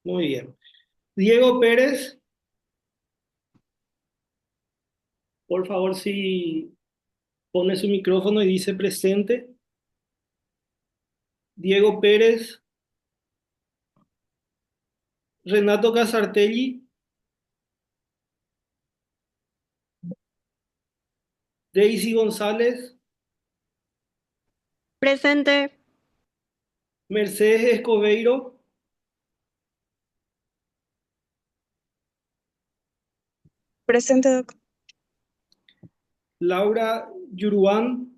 Muy bien. Diego Pérez, por favor, si pone su micrófono y dice presente. Diego Pérez, Renato Casartelli, Daisy González, Presente, Mercedes Escobeiro, presente, doc. Laura Yuruán,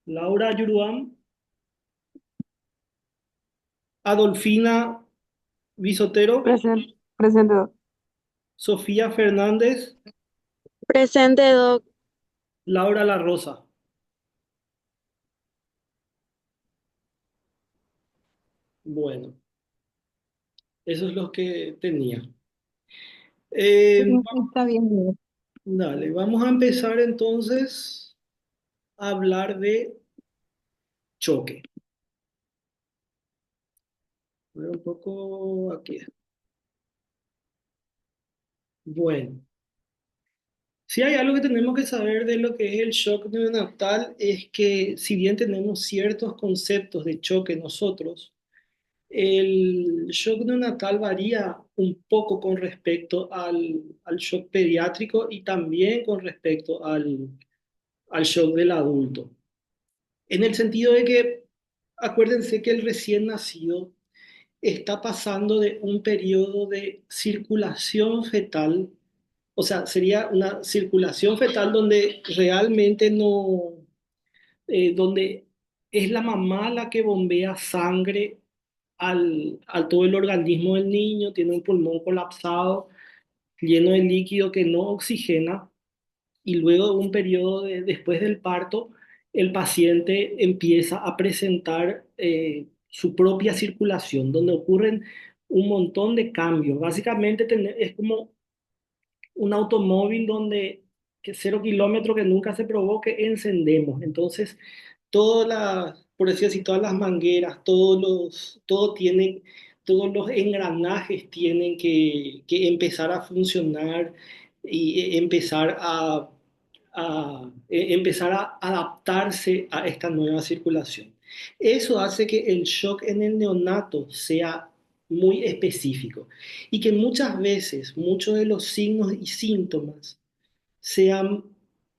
Laura Yuruán, Adolfina Bisotero, Presente, presente, doc. Sofía Fernández, Presente, doc. Laura La Rosa. Bueno, eso es lo que tenía. Está bien, Diego. Dale, vamos a empezar entonces a hablar de choque. A ver un poco aquí. Bueno, si hay algo que tenemos que saber de lo que es el shock neonatal es que si bien tenemos ciertos conceptos de choque nosotros, el shock neonatal varía un poco con respecto al shock pediátrico y también con respecto al shock del adulto. En el sentido de que, acuérdense que el recién nacido está pasando de un periodo de circulación fetal, o sea, sería una circulación fetal donde realmente no, donde es la mamá la que bombea sangre al todo el organismo del niño, tiene un pulmón colapsado, lleno de líquido que no oxigena, y luego de un periodo después del parto, el paciente empieza a presentar su propia circulación, donde ocurren un montón de cambios. Básicamente es como un automóvil donde que 0 kilómetros que nunca se probó que encendemos. Entonces, por decir así, todas las mangueras, todos los engranajes tienen que empezar a funcionar y empezar a adaptarse a esta nueva circulación. Eso hace que el shock en el neonato sea muy específico y que muchas veces muchos de los signos y síntomas sean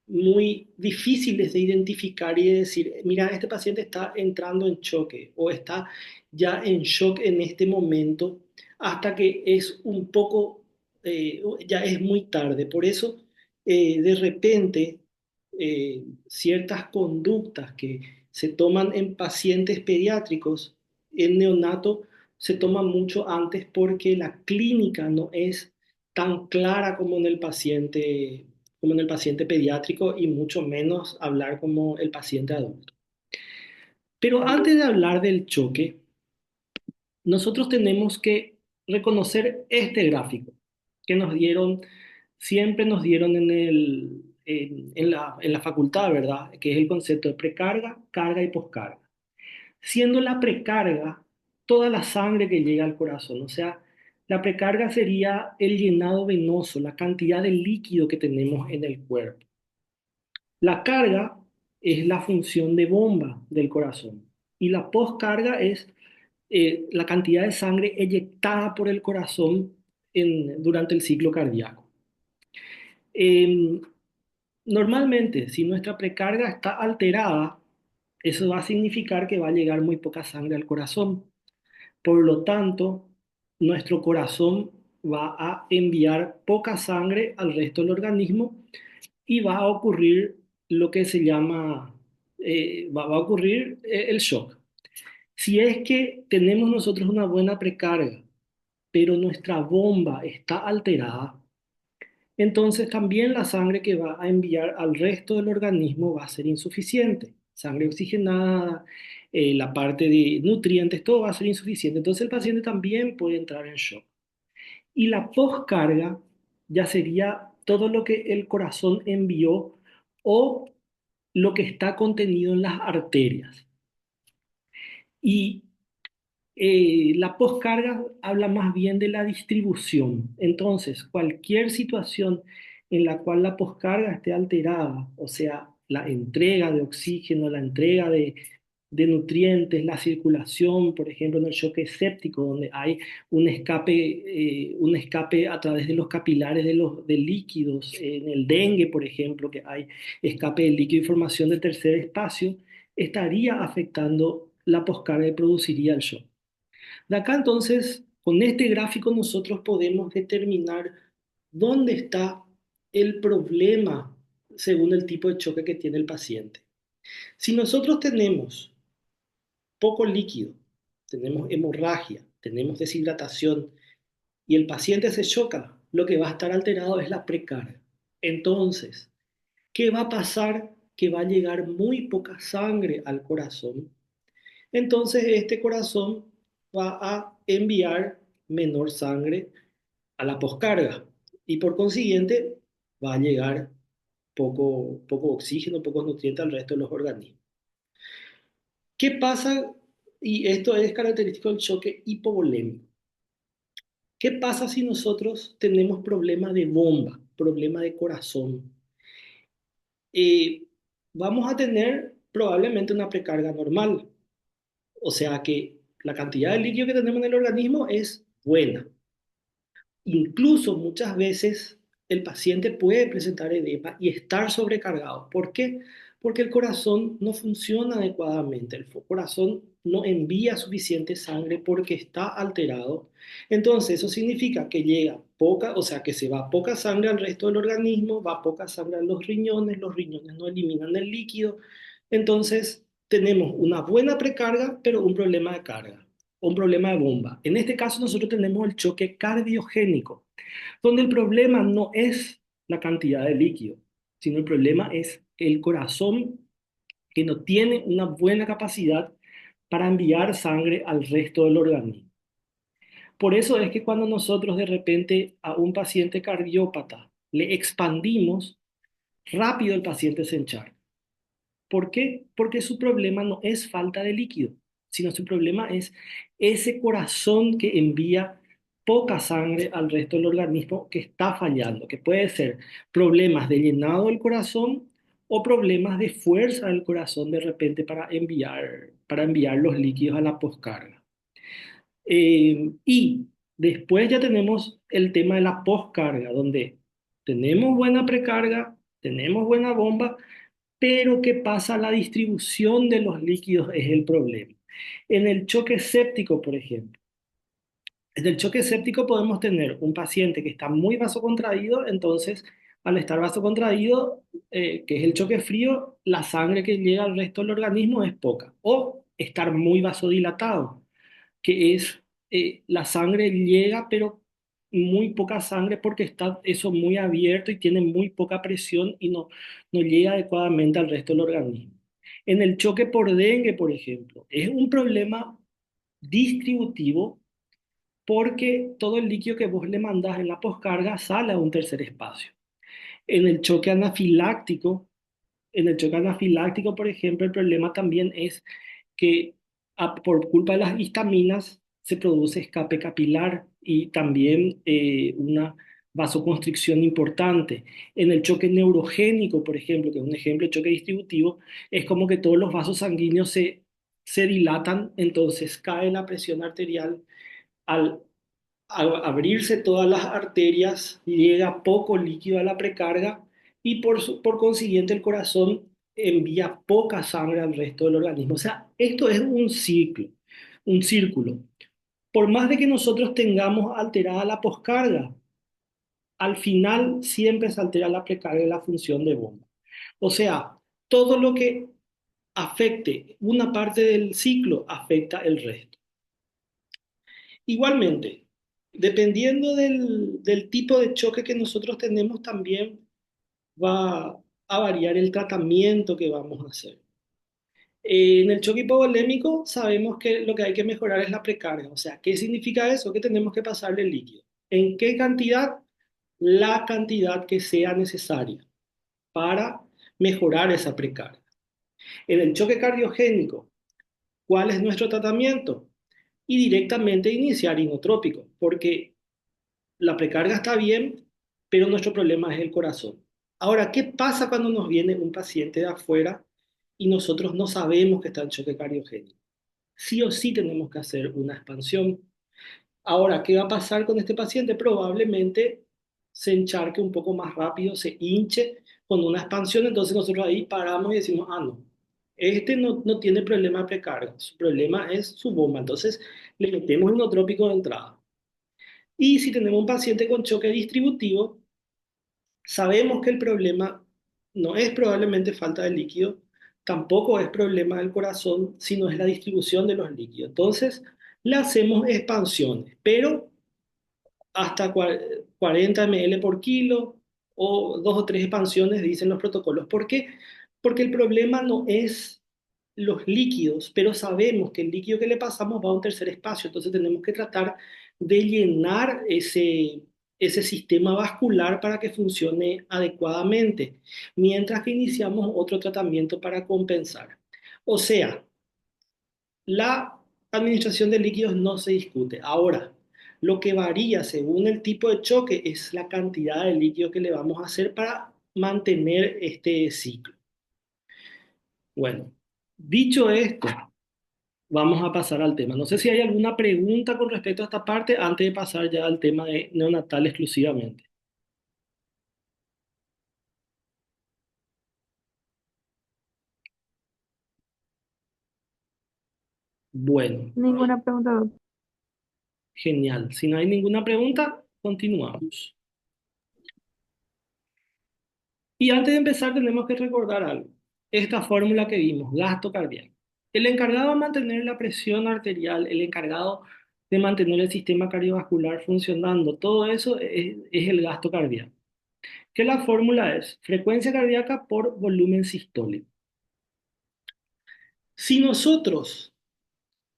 muy difíciles de identificar y de decir, mira, este paciente está entrando en choque o está ya en shock en este momento, hasta que es un poco, ya es muy tarde. Por eso, de repente, ciertas conductas que se toman en pacientes pediátricos, en neonato, se toman mucho antes porque la clínica no es tan clara como en el paciente pediátrico y mucho menos hablar como el paciente adulto. Pero antes de hablar del choque, nosotros tenemos que reconocer este gráfico que siempre nos dieron en la facultad, ¿verdad? Que es el concepto de precarga, carga y poscarga. Siendo la precarga toda la sangre que llega al corazón, o sea, la precarga sería el llenado venoso, la cantidad de líquido que tenemos en el cuerpo. La carga es la función de bomba del corazón y la poscarga es la cantidad de sangre eyectada por el corazón durante el ciclo cardíaco. Eh, Normalmente, si nuestra precarga está alterada, eso va a significar que va a llegar muy poca sangre al corazón. Por lo tanto, nuestro corazón va a enviar poca sangre al resto del organismo y va a ocurrir lo que se llama, va a ocurrir el shock. Si es que tenemos nosotros una buena precarga, pero nuestra bomba está alterada, entonces también la sangre que va a enviar al resto del organismo va a ser insuficiente. Sangre oxigenada, la parte de nutrientes, todo va a ser insuficiente. Entonces el paciente también puede entrar en shock. Y la poscarga ya sería todo lo que el corazón envió o lo que está contenido en las arterias. Y la poscarga habla más bien de la distribución. Entonces, cualquier situación en la cual la poscarga esté alterada, o sea, la entrega de oxígeno, la entrega de nutrientes, la circulación, por ejemplo, en el choque séptico, donde hay un escape a través de los capilares de líquidos, en el dengue, por ejemplo, que hay escape de líquido y formación de tercer espacio, estaría afectando la poscarga y produciría el shock. De acá entonces, con este gráfico nosotros podemos determinar dónde está el problema según el tipo de choque que tiene el paciente. Si nosotros tenemos poco líquido, tenemos hemorragia, tenemos deshidratación y el paciente se choca, lo que va a estar alterado es la precarga. Entonces, ¿qué va a pasar? Que va a llegar muy poca sangre al corazón. Entonces, este corazón va a enviar menor sangre a la poscarga y por consiguiente va a llegar poco oxígeno, pocos nutrientes al resto de los organismos. ¿Qué pasa? Y esto es característico del choque hipovolémico. ¿Qué pasa si nosotros tenemos problema de bomba, problema de corazón? Vamos a tener probablemente una precarga normal, o sea que la cantidad de líquido que tenemos en el organismo es buena. Incluso muchas veces el paciente puede presentar edema y estar sobrecargado. ¿Por qué? Porque el corazón no funciona adecuadamente, el corazón no envía suficiente sangre porque está alterado. Entonces eso significa que llega poca, o sea que se va poca sangre al resto del organismo, va poca sangre a los riñones no eliminan el líquido. Entonces tenemos una buena precarga, pero un problema de carga o un problema de bomba. En este caso nosotros tenemos el choque cardiogénico, donde el problema no es la cantidad de líquido, sino el problema es el corazón que no tiene una buena capacidad para enviar sangre al resto del organismo. Por eso es que cuando nosotros de repente a un paciente cardiópata le expandimos, rápido el paciente se encharca. ¿Por qué? Porque su problema no es falta de líquido, sino su problema es ese corazón que envía poca sangre al resto del organismo que está fallando, que puede ser problemas de llenado del corazón o problemas de fuerza del corazón de repente para enviar los líquidos a la poscarga. Y después ya tenemos el tema de la poscarga, donde tenemos buena precarga, tenemos buena bomba, pero ¿qué pasa? La distribución de los líquidos es el problema. En el choque séptico, por ejemplo, en el choque séptico podemos tener un paciente que está muy vasocontraído, entonces al estar vasocontraído, que es el choque frío, la sangre que llega al resto del organismo es poca. O estar muy vasodilatado, que es la sangre llega, pero muy poca sangre porque está eso muy abierto y tiene muy poca presión y no llega adecuadamente al resto del organismo. En el choque por dengue, por ejemplo, es un problema distributivo porque todo el líquido que vos le mandás en la poscarga sale a un tercer espacio. En el choque anafiláctico, en el choque anafiláctico, por ejemplo, el problema también es que por culpa de las histaminas se produce escape capilar y también una vasoconstricción importante. En el choque neurogénico, por ejemplo, que es un ejemplo de choque distributivo, es como que todos los vasos sanguíneos se dilatan, entonces cae la presión arterial al abrirse todas las arterias, llega poco líquido a la precarga y por consiguiente el corazón envía poca sangre al resto del organismo. O sea, esto es un ciclo, un círculo. Por más de que nosotros tengamos alterada la poscarga, al final siempre se altera la precarga y la función de bomba. O sea, todo lo que afecte una parte del ciclo afecta el resto. Igualmente, dependiendo del tipo de choque que nosotros tenemos, también va a variar el tratamiento que vamos a hacer. En el choque hipovolémico sabemos que lo que hay que mejorar es la precarga. O sea, ¿qué significa eso? Que tenemos que pasarle el líquido. ¿En qué cantidad? La cantidad que sea necesaria para mejorar esa precarga. En el choque cardiogénico, ¿cuál es nuestro tratamiento? Y directamente iniciar inotrópico, porque la precarga está bien, pero nuestro problema es el corazón. Ahora, ¿qué pasa cuando nos viene un paciente de afuera y nosotros no sabemos que está en choque cardiogénico? Sí o sí tenemos que hacer una expansión. Ahora, ¿qué va a pasar con este paciente? Probablemente se encharque un poco más rápido, se hinche con una expansión, entonces nosotros ahí paramos y decimos, ah, no, este no tiene problema de precarga, su problema es su bomba, entonces le metemos inotrópico de entrada. Y si tenemos un paciente con choque distributivo, sabemos que el problema no es probablemente falta de líquido, tampoco es problema del corazón, sino es la distribución de los líquidos. Entonces, le hacemos expansiones, pero hasta 40 ml por kilo o dos o tres expansiones, dicen los protocolos. ¿Por qué? Porque el problema no es los líquidos, pero sabemos que el líquido que le pasamos va a un tercer espacio, entonces tenemos que tratar de llenar ese sistema vascular para que funcione adecuadamente, mientras que iniciamos otro tratamiento para compensar. O sea, la administración de líquidos no se discute. Ahora, lo que varía según el tipo de choque es la cantidad de líquido que le vamos a hacer para mantener este ciclo. Bueno, dicho esto, vamos a pasar al tema. No sé si hay alguna pregunta con respecto a esta parte antes de pasar ya al tema de neonatal exclusivamente. Bueno, Ninguna pregunta, Doc. genial. Si no hay ninguna pregunta, continuamos. Y antes de empezar tenemos que recordar algo. Esta fórmula que vimos, gasto cardíaco. El encargado de mantener la presión arterial, el encargado de mantener el sistema cardiovascular funcionando, todo eso es el gasto cardíaco. Que la fórmula es frecuencia cardíaca por volumen sistólico. Si nosotros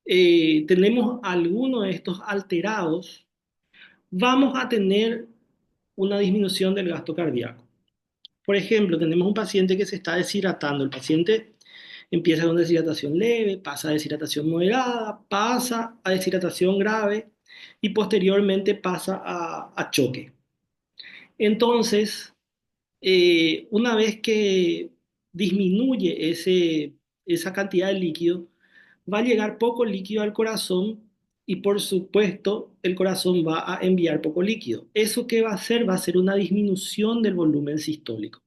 tenemos alguno de estos alterados, vamos a tener una disminución del gasto cardíaco. Por ejemplo, tenemos un paciente que se está deshidratando. El paciente empieza con deshidratación leve, pasa a deshidratación moderada, pasa a deshidratación grave y posteriormente pasa a choque. Entonces, una vez que disminuye esa cantidad de líquido, va a llegar poco líquido al corazón y por supuesto el corazón va a enviar poco líquido. ¿Eso qué va a hacer? Va a ser una disminución del volumen sistólico.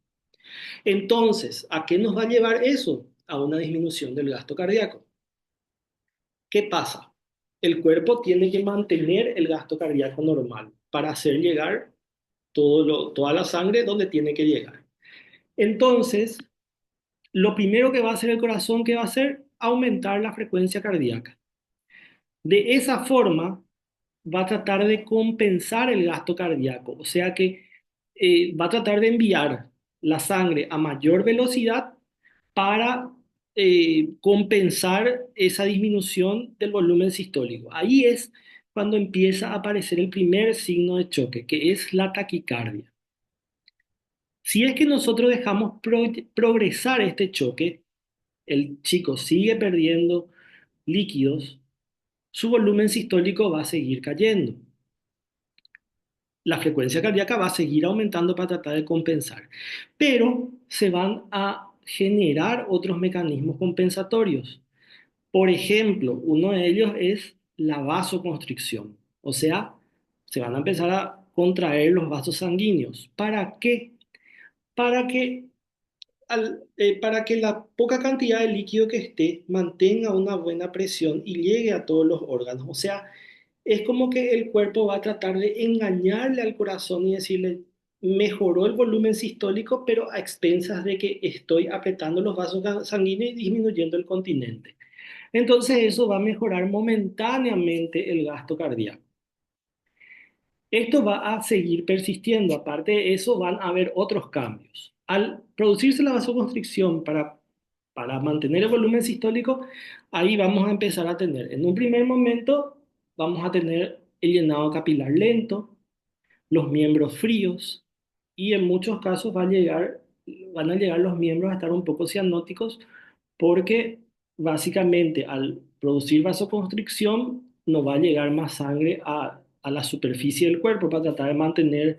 Entonces, ¿a qué nos va a llevar eso? A una disminución del gasto cardíaco. ¿Qué pasa? El cuerpo tiene que mantener el gasto cardíaco normal para hacer llegar toda la sangre donde tiene que llegar. Entonces, lo primero que va a hacer el corazón, ¿qué va a hacer? Aumentar la frecuencia cardíaca. De esa forma, va a tratar de compensar el gasto cardíaco, o sea que va a tratar de enviar la sangre a mayor velocidad para compensar esa disminución del volumen sistólico. Ahí es cuando empieza a aparecer el primer signo de choque, que es la taquicardia. Si es que nosotros dejamos progresar este choque, el chico sigue perdiendo líquidos, su volumen sistólico va a seguir cayendo. La frecuencia cardíaca va a seguir aumentando para tratar de compensar, pero se van a generar otros mecanismos compensatorios. Por ejemplo, uno de ellos es la vasoconstricción, o sea, se van a empezar a contraer los vasos sanguíneos. ¿Para qué? Para que, para que la poca cantidad de líquido que esté mantenga una buena presión y llegue a todos los órganos. O sea, es como que el cuerpo va a tratar de engañarle al corazón y decirle, mejoró el volumen sistólico, pero a expensas de que estoy apretando los vasos sanguíneos y disminuyendo el continente. Entonces eso va a mejorar momentáneamente el gasto cardíaco. Esto va a seguir persistiendo. Aparte de eso, van a haber otros cambios. Al producirse la vasoconstricción para mantener el volumen sistólico, ahí vamos a empezar a tener, en un primer momento, vamos a tener el llenado capilar lento, los miembros fríos y en muchos casos van a llegar los miembros a estar un poco cianóticos porque básicamente al producir vasoconstricción no va a llegar más sangre a la superficie del cuerpo para tratar de mantener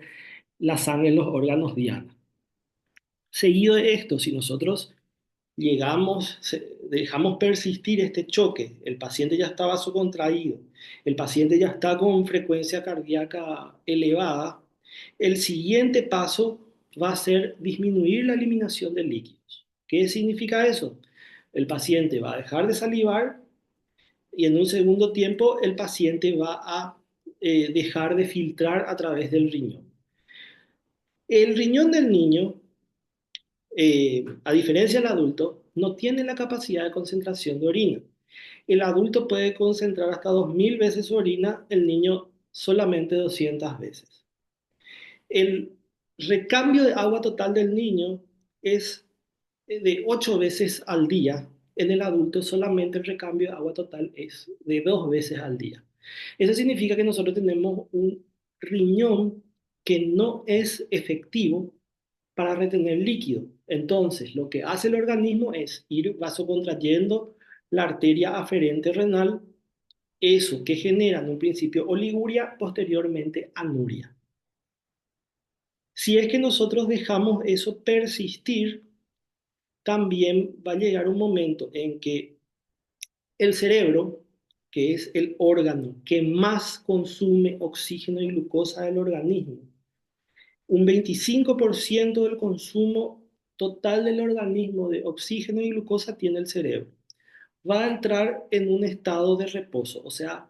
la sangre en los órganos diana. Seguido de esto, si nosotros dejamos persistir este choque, el paciente ya está vasocontraído, el paciente ya está con frecuencia cardíaca elevada, el siguiente paso va a ser disminuir la eliminación de líquidos. ¿Qué significa eso? El paciente va a dejar de salivar y en un segundo tiempo el paciente va a dejar de filtrar a través del riñón. El riñón del niño, a diferencia del adulto, no tiene la capacidad de concentración de orina. El adulto puede concentrar hasta 2000 veces su orina, el niño solamente 200 veces. El recambio de agua total del niño es de 8 veces al día. En el adulto solamente el recambio de agua total es de 2 veces al día. Eso significa que nosotros tenemos un riñón que no es efectivo para retener líquido. Entonces, lo que hace el organismo es ir vasocontrayendo la arteria aferente renal, eso que genera en un principio oliguria, posteriormente anuria. Si es que nosotros dejamos eso persistir, también va a llegar un momento en que el cerebro, que es el órgano que más consume oxígeno y glucosa del organismo, un 25% del consumo total del organismo de oxígeno y glucosa tiene el cerebro. Va a entrar en un estado de reposo, o sea,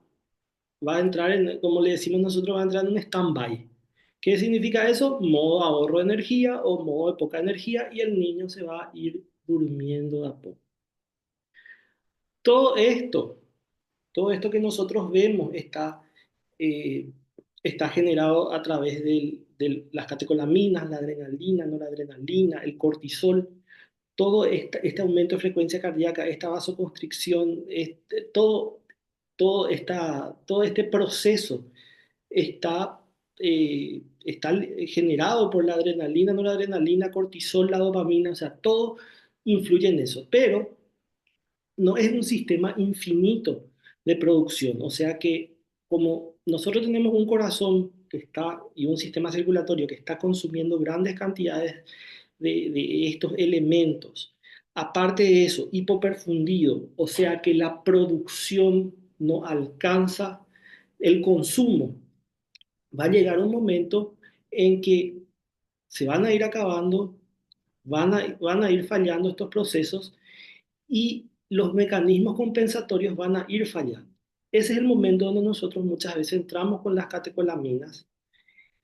va a entrar en, como le decimos nosotros, va a entrar en un stand-by. ¿Qué significa eso? Modo ahorro de energía o modo de poca energía y el niño se va a ir durmiendo de a poco. Todo esto, todo esto que nosotros vemos eh, está generado a través de las catecolaminas, la adrenalina, noradrenalina, el cortisol, todo este aumento de frecuencia cardíaca, esta vasoconstricción, todo este proceso está, está generado por la adrenalina, noradrenalina, cortisol, la dopamina, o sea, todo influye en eso, pero no es un sistema infinito de producción, o sea que como nosotros tenemos un corazón que está y un sistema circulatorio que está consumiendo grandes cantidades de estos elementos, aparte de eso, hipoperfundido, o sea que la producción no alcanza el consumo, va a llegar un momento en que se van a ir acabando, van a ir fallando estos procesos y los mecanismos compensatorios van a ir fallando. Ese es el momento donde nosotros muchas veces entramos con las catecolaminas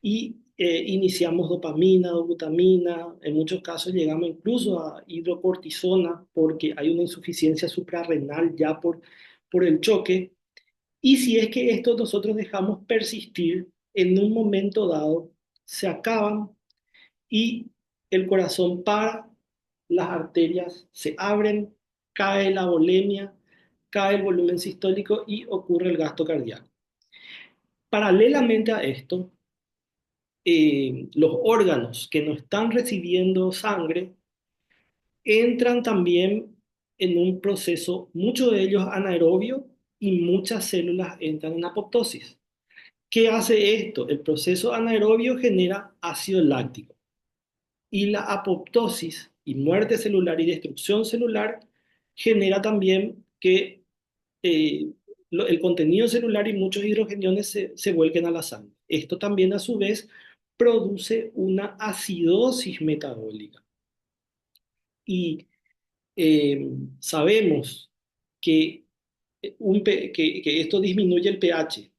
y iniciamos dopamina, glutamina, en muchos casos llegamos incluso a hidrocortisona porque hay una insuficiencia suprarrenal ya por el choque. Y si es que esto nosotros dejamos persistir, en un momento dado se acaban y el corazón para, las arterias se abren, cae la volemia, cae el volumen sistólico y ocurre el gasto cardíaco. Paralelamente a esto, los órganos que no están recibiendo sangre entran también en un proceso, muchos de ellos anaerobio y muchas células entran en apoptosis. ¿Qué hace esto? El proceso anaerobio genera ácido láctico y la apoptosis y muerte celular y destrucción celular genera también que eh, el contenido celular y muchos hidrogeniones se vuelquen a la sangre. Esto también a su vez produce una acidosis metabólica. Y sabemos que, que esto disminuye el pH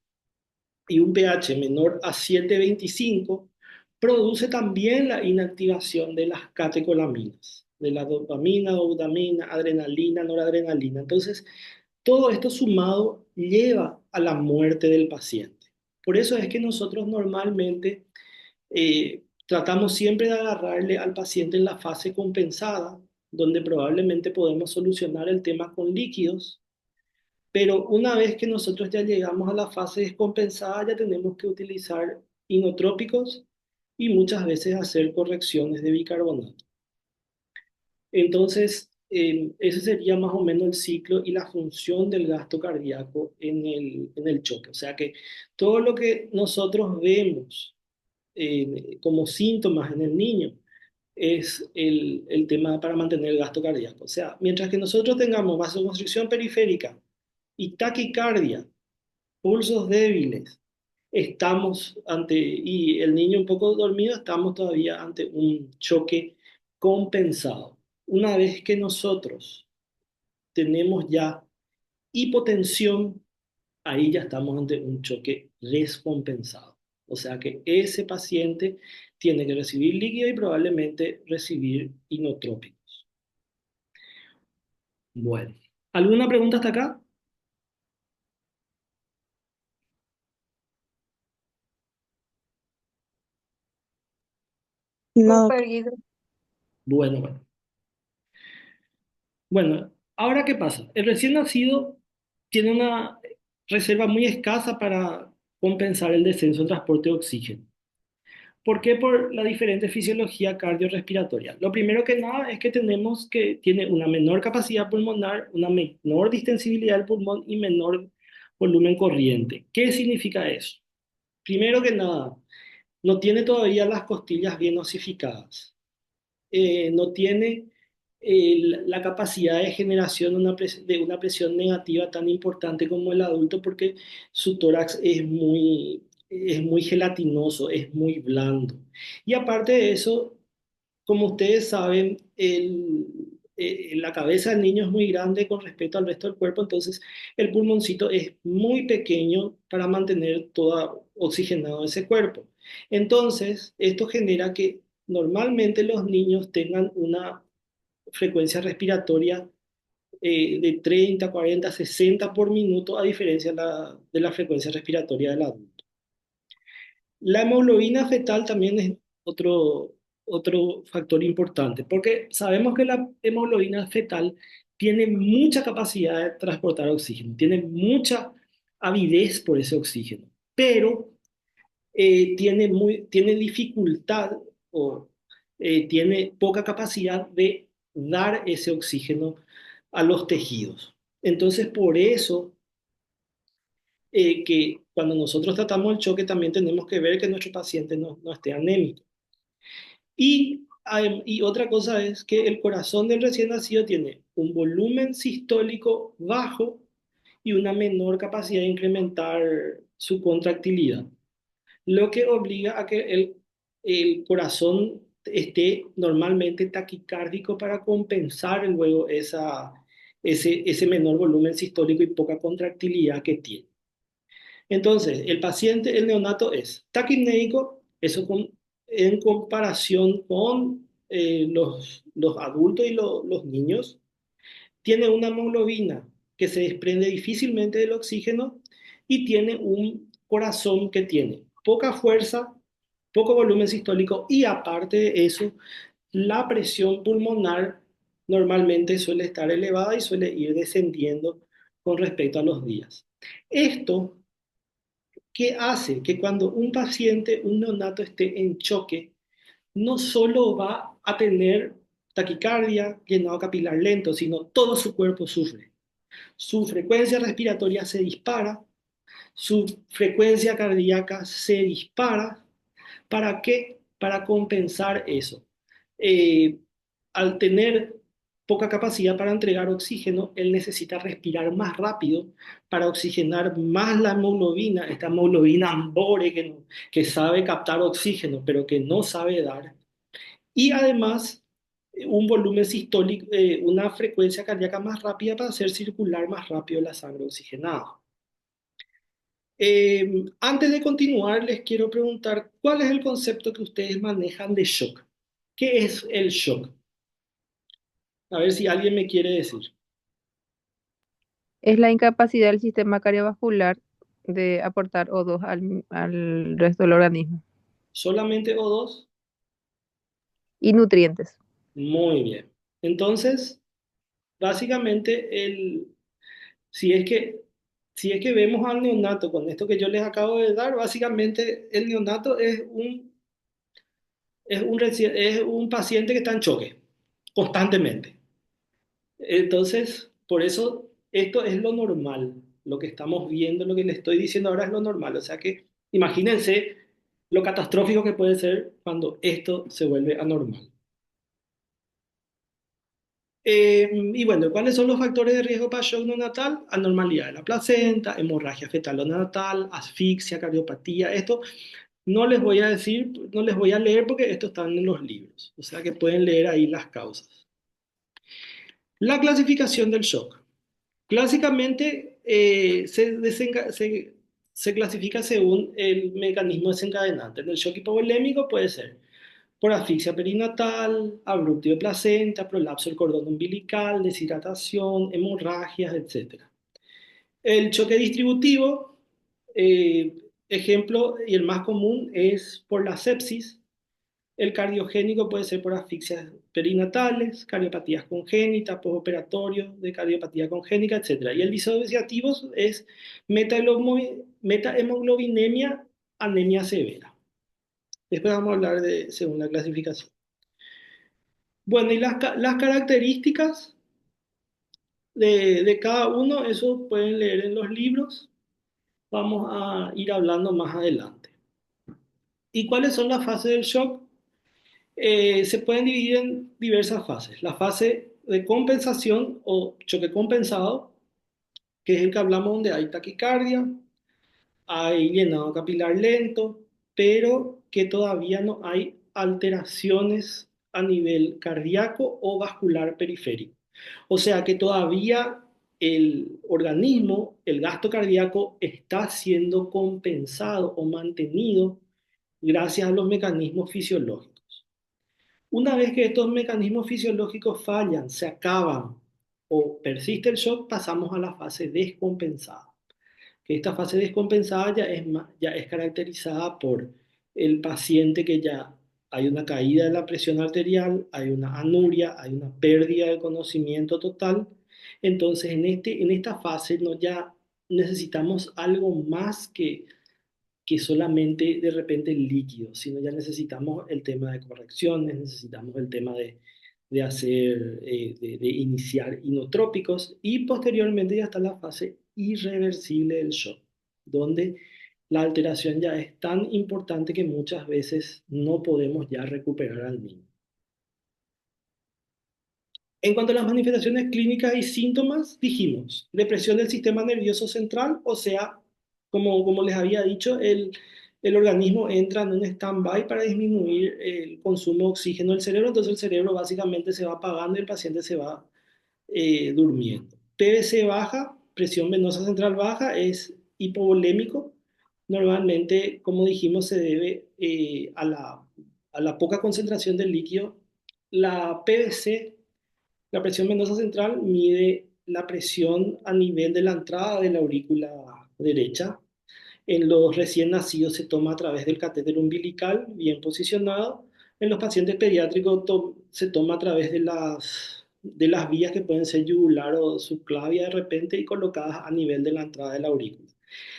y un pH menor a 7,25 produce también la inactivación de las catecolaminas, de la dopamina, dopamina, adrenalina, noradrenalina. Entonces, todo esto sumado lleva a la muerte del paciente. Por eso es que nosotros normalmente tratamos siempre de agarrarle al paciente en la fase compensada, donde probablemente podemos solucionar el tema con líquidos, pero una vez que nosotros ya llegamos a la fase descompensada, ya tenemos que utilizar inotrópicos y muchas veces hacer correcciones de bicarbonato. Entonces, ese sería más o menos el ciclo y la función del gasto cardíaco en el choque. O sea que todo lo que nosotros vemos como síntomas en el niño es el tema para mantener el gasto cardíaco. O sea, mientras que nosotros tengamos vasoconstricción periférica y taquicardia, pulsos débiles, estamos ante, y el niño un poco dormido, estamos todavía ante un choque compensado. Una vez que nosotros tenemos ya hipotensión, ahí ya estamos ante un choque descompensado. O sea que ese paciente tiene que recibir líquido y probablemente recibir inotrópicos. Bueno, ¿alguna pregunta hasta acá? No, doc. Guido. Bueno, bueno. Bueno, ahora ¿qué pasa? El recién nacido tiene una reserva muy escasa para compensar el descenso en transporte de oxígeno. ¿Por qué? Por la diferente fisiología cardiorrespiratoria. Lo primero que nada es que tenemos que tiene una menor capacidad pulmonar, una menor distensibilidad del pulmón y menor volumen corriente. ¿Qué significa eso? Primero que nada, no tiene todavía las costillas bien osificadas. No tiene la capacidad de generación de una presión negativa tan importante como el adulto porque su tórax es muy gelatinoso, es muy blando. Y aparte de eso, como ustedes saben, la cabeza del niño es muy grande con respecto al resto del cuerpo, entonces el pulmoncito es muy pequeño para mantener todo oxigenado ese cuerpo. Entonces, esto genera que normalmente los niños tengan una frecuencia respiratoria de 30, 40, 60 por minuto, a diferencia de la frecuencia respiratoria del adulto. La hemoglobina fetal también es otro factor importante, porque sabemos que la hemoglobina fetal tiene mucha capacidad de transportar oxígeno, tiene mucha avidez por ese oxígeno, pero tiene dificultad o tiene poca capacidad de dar ese oxígeno a los tejidos. Entonces, por eso que cuando nosotros tratamos el choque también tenemos que ver que nuestro paciente no esté anémico. Y otra cosa es que el corazón del recién nacido tiene un volumen sistólico bajo y una menor capacidad de incrementar su contractilidad, lo que obliga a que el corazón esté normalmente taquicárdico para compensar luego ese menor volumen sistólico y poca contractilidad que tiene. Entonces, el paciente, el neonato es taquipnéico, en comparación con los adultos y los niños. Tiene una hemoglobina que se desprende difícilmente del oxígeno y tiene un corazón que tiene poca fuerza, poco volumen sistólico y aparte de eso, la presión pulmonar normalmente suele estar elevada y suele ir descendiendo con respecto a los días. Esto que hace que cuando un paciente, un neonato esté en choque, no solo va a tener taquicardia, llenado capilar lento, sino todo su cuerpo sufre. Su frecuencia respiratoria se dispara, su frecuencia cardíaca se dispara. ¿Para qué? Para compensar eso. Eh, Al tener poca capacidad para entregar oxígeno, él necesita respirar más rápido para oxigenar más la hemoglobina, esta hemoglobina ambore que sabe captar oxígeno, pero que no sabe dar. Y además, un volumen sistólico, una frecuencia cardíaca más rápida para hacer circular más rápido la sangre oxigenada. Antes de continuar, les quiero preguntar, ¿cuál es el concepto que ustedes manejan de shock? ¿Qué es el shock? A ver si alguien me quiere decir. Es la incapacidad del sistema cardiovascular de aportar O2 al resto del organismo ¿Solamente O2? y nutrientes. Muy bien. Entonces, básicamente, si es que, si es que vemos al neonato con esto que yo les acabo de dar, básicamente el neonato es un paciente que está en choque constantemente. Entonces, por eso esto es lo normal. Lo que estamos viendo, lo que le estoy diciendo ahora es lo normal. O sea que imagínense lo catastrófico que puede ser cuando esto se vuelve anormal. Y bueno, ¿cuáles son los factores de riesgo para shock neonatal? Anormalidad de la placenta, hemorragia fetal o neonatal, asfixia, cardiopatía. Esto no les voy a decir, no les voy a leer porque esto está en los libros. O sea que pueden leer ahí las causas. La clasificación del shock. Clásicamente se clasifica según el mecanismo desencadenante. En el shock hipovolémico puede ser por asfixia perinatal, abrupto de placenta, prolapso del cordón umbilical, deshidratación, hemorragias, etc. El choque distributivo, eh, ejemplo, y el más común es por la sepsis. El cardiogénico puede ser por asfixias perinatales, cardiopatías congénitas, postoperatorio de cardiopatía congénita, etc. Y el disociativo es metahemoglobinemia, anemia severa. Después vamos a hablar de según la clasificación. Bueno, y las características de cada uno, eso pueden leer en los libros. Vamos a ir hablando más adelante. ¿Y cuáles son las fases del shock? Se pueden dividir en diversas fases. La fase de compensación o choque compensado, que es el que hablamos donde hay taquicardia, hay llenado capilar lento, pero que todavía no hay alteraciones a nivel cardíaco o vascular periférico. O sea que todavía el organismo, el gasto cardíaco está siendo compensado o mantenido gracias a los mecanismos fisiológicos. Una vez que estos mecanismos fisiológicos fallan, se acaban o persiste el shock, pasamos a la fase descompensada. Que esta fase descompensada ya es caracterizada por el paciente que ya hay una caída de la presión arterial, hay una anuria, hay una pérdida de conocimiento total. Entonces, en esta fase no ya necesitamos algo más que solamente de repente el líquido, sino ya necesitamos el tema de correcciones, necesitamos el tema de hacer, de iniciar inotrópicos y posteriormente ya está la fase irreversible del shock, donde la alteración ya es tan importante que muchas veces no podemos ya recuperar al niño. En cuanto a las manifestaciones clínicas y síntomas, dijimos depresión del sistema nervioso central, o sea, como les había dicho, el organismo entra en un stand-by para disminuir el consumo de oxígeno del cerebro, entonces el cerebro básicamente se va apagando y el paciente se va durmiendo. PVC baja, presión venosa central baja, es hipovolémico. Normalmente, como dijimos, se debe a la poca concentración del líquido. La PVC, la presión venosa central, mide la presión a nivel de la entrada de la aurícula derecha. En los recién nacidos se toma a través del catéter umbilical, bien posicionado. En los pacientes pediátricos se toma a través de las vías que pueden ser yugular o subclavia de repente y colocadas a nivel de la entrada de la aurícula.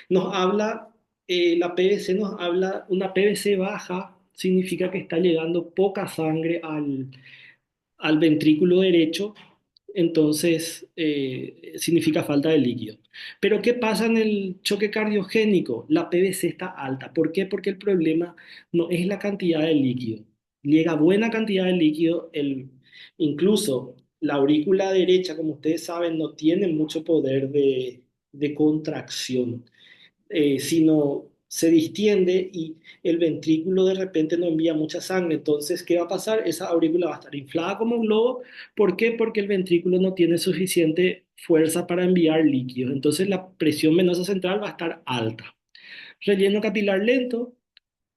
Nos habla, la PVC nos habla, una PVC baja significa que está llegando poca sangre al ventrículo derecho, entonces significa falta de líquido. Pero ¿qué pasa en el choque cardiogénico? La PVC está alta. ¿Por qué? Porque el problema no es la cantidad de líquido. Llega buena cantidad de líquido, incluso la aurícula derecha, como ustedes saben, no tiene mucho poder de contracción, sino se distiende y el ventrículo de repente no envía mucha sangre. Entonces, ¿qué va a pasar? Esa aurícula va a estar inflada como un globo. ¿Por qué? Porque el ventrículo no tiene suficiente fuerza para enviar líquidos. Entonces, la presión venosa central va a estar alta. Relleno capilar lento,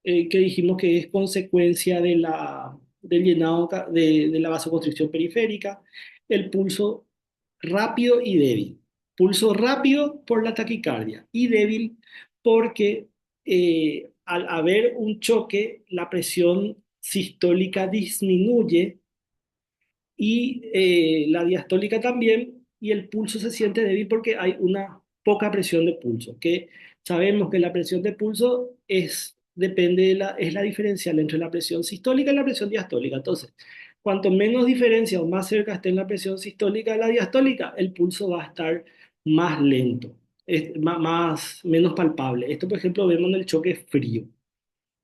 que dijimos que es consecuencia del llenado de la vasoconstricción periférica. El pulso rápido y débil. Pulso rápido por la taquicardia y débil porque al haber un choque, la presión sistólica disminuye y la diastólica también, y el pulso se siente débil porque hay una poca presión de pulso, que sabemos que la presión de pulso es la diferencial entre la presión sistólica y la presión diastólica. Entonces, Cuanto menos diferencia o más cerca esté en la presión sistólica de la diastólica, el pulso va a estar más lento, menos palpable. Esto, por ejemplo, vemos en el choque frío.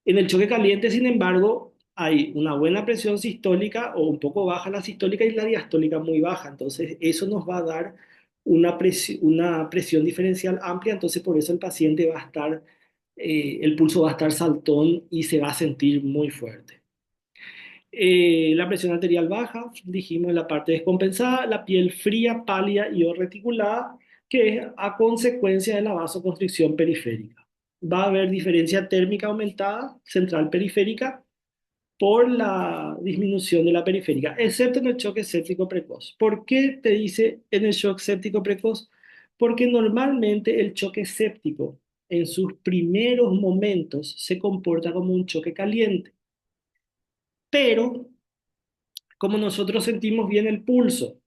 En el choque caliente, sin embargo, hay una buena presión sistólica o un poco baja la sistólica y la diastólica muy baja. Entonces, eso nos va a dar una presión diferencial amplia. Entonces, por eso el paciente va a estar, el pulso va a estar saltón y se va a sentir muy fuerte. La presión arterial baja, dijimos en la parte descompensada, la piel fría, pálida y o reticulada, que es a consecuencia de la vasoconstricción periférica. Va a haber diferencia térmica aumentada, central periférica, por la disminución de la periférica, excepto en el choque séptico precoz. ¿Por qué te dice en el shock séptico precoz? Porque normalmente el choque séptico en sus primeros momentos se comporta como un choque caliente, pero como nosotros sentimos bien el pulso,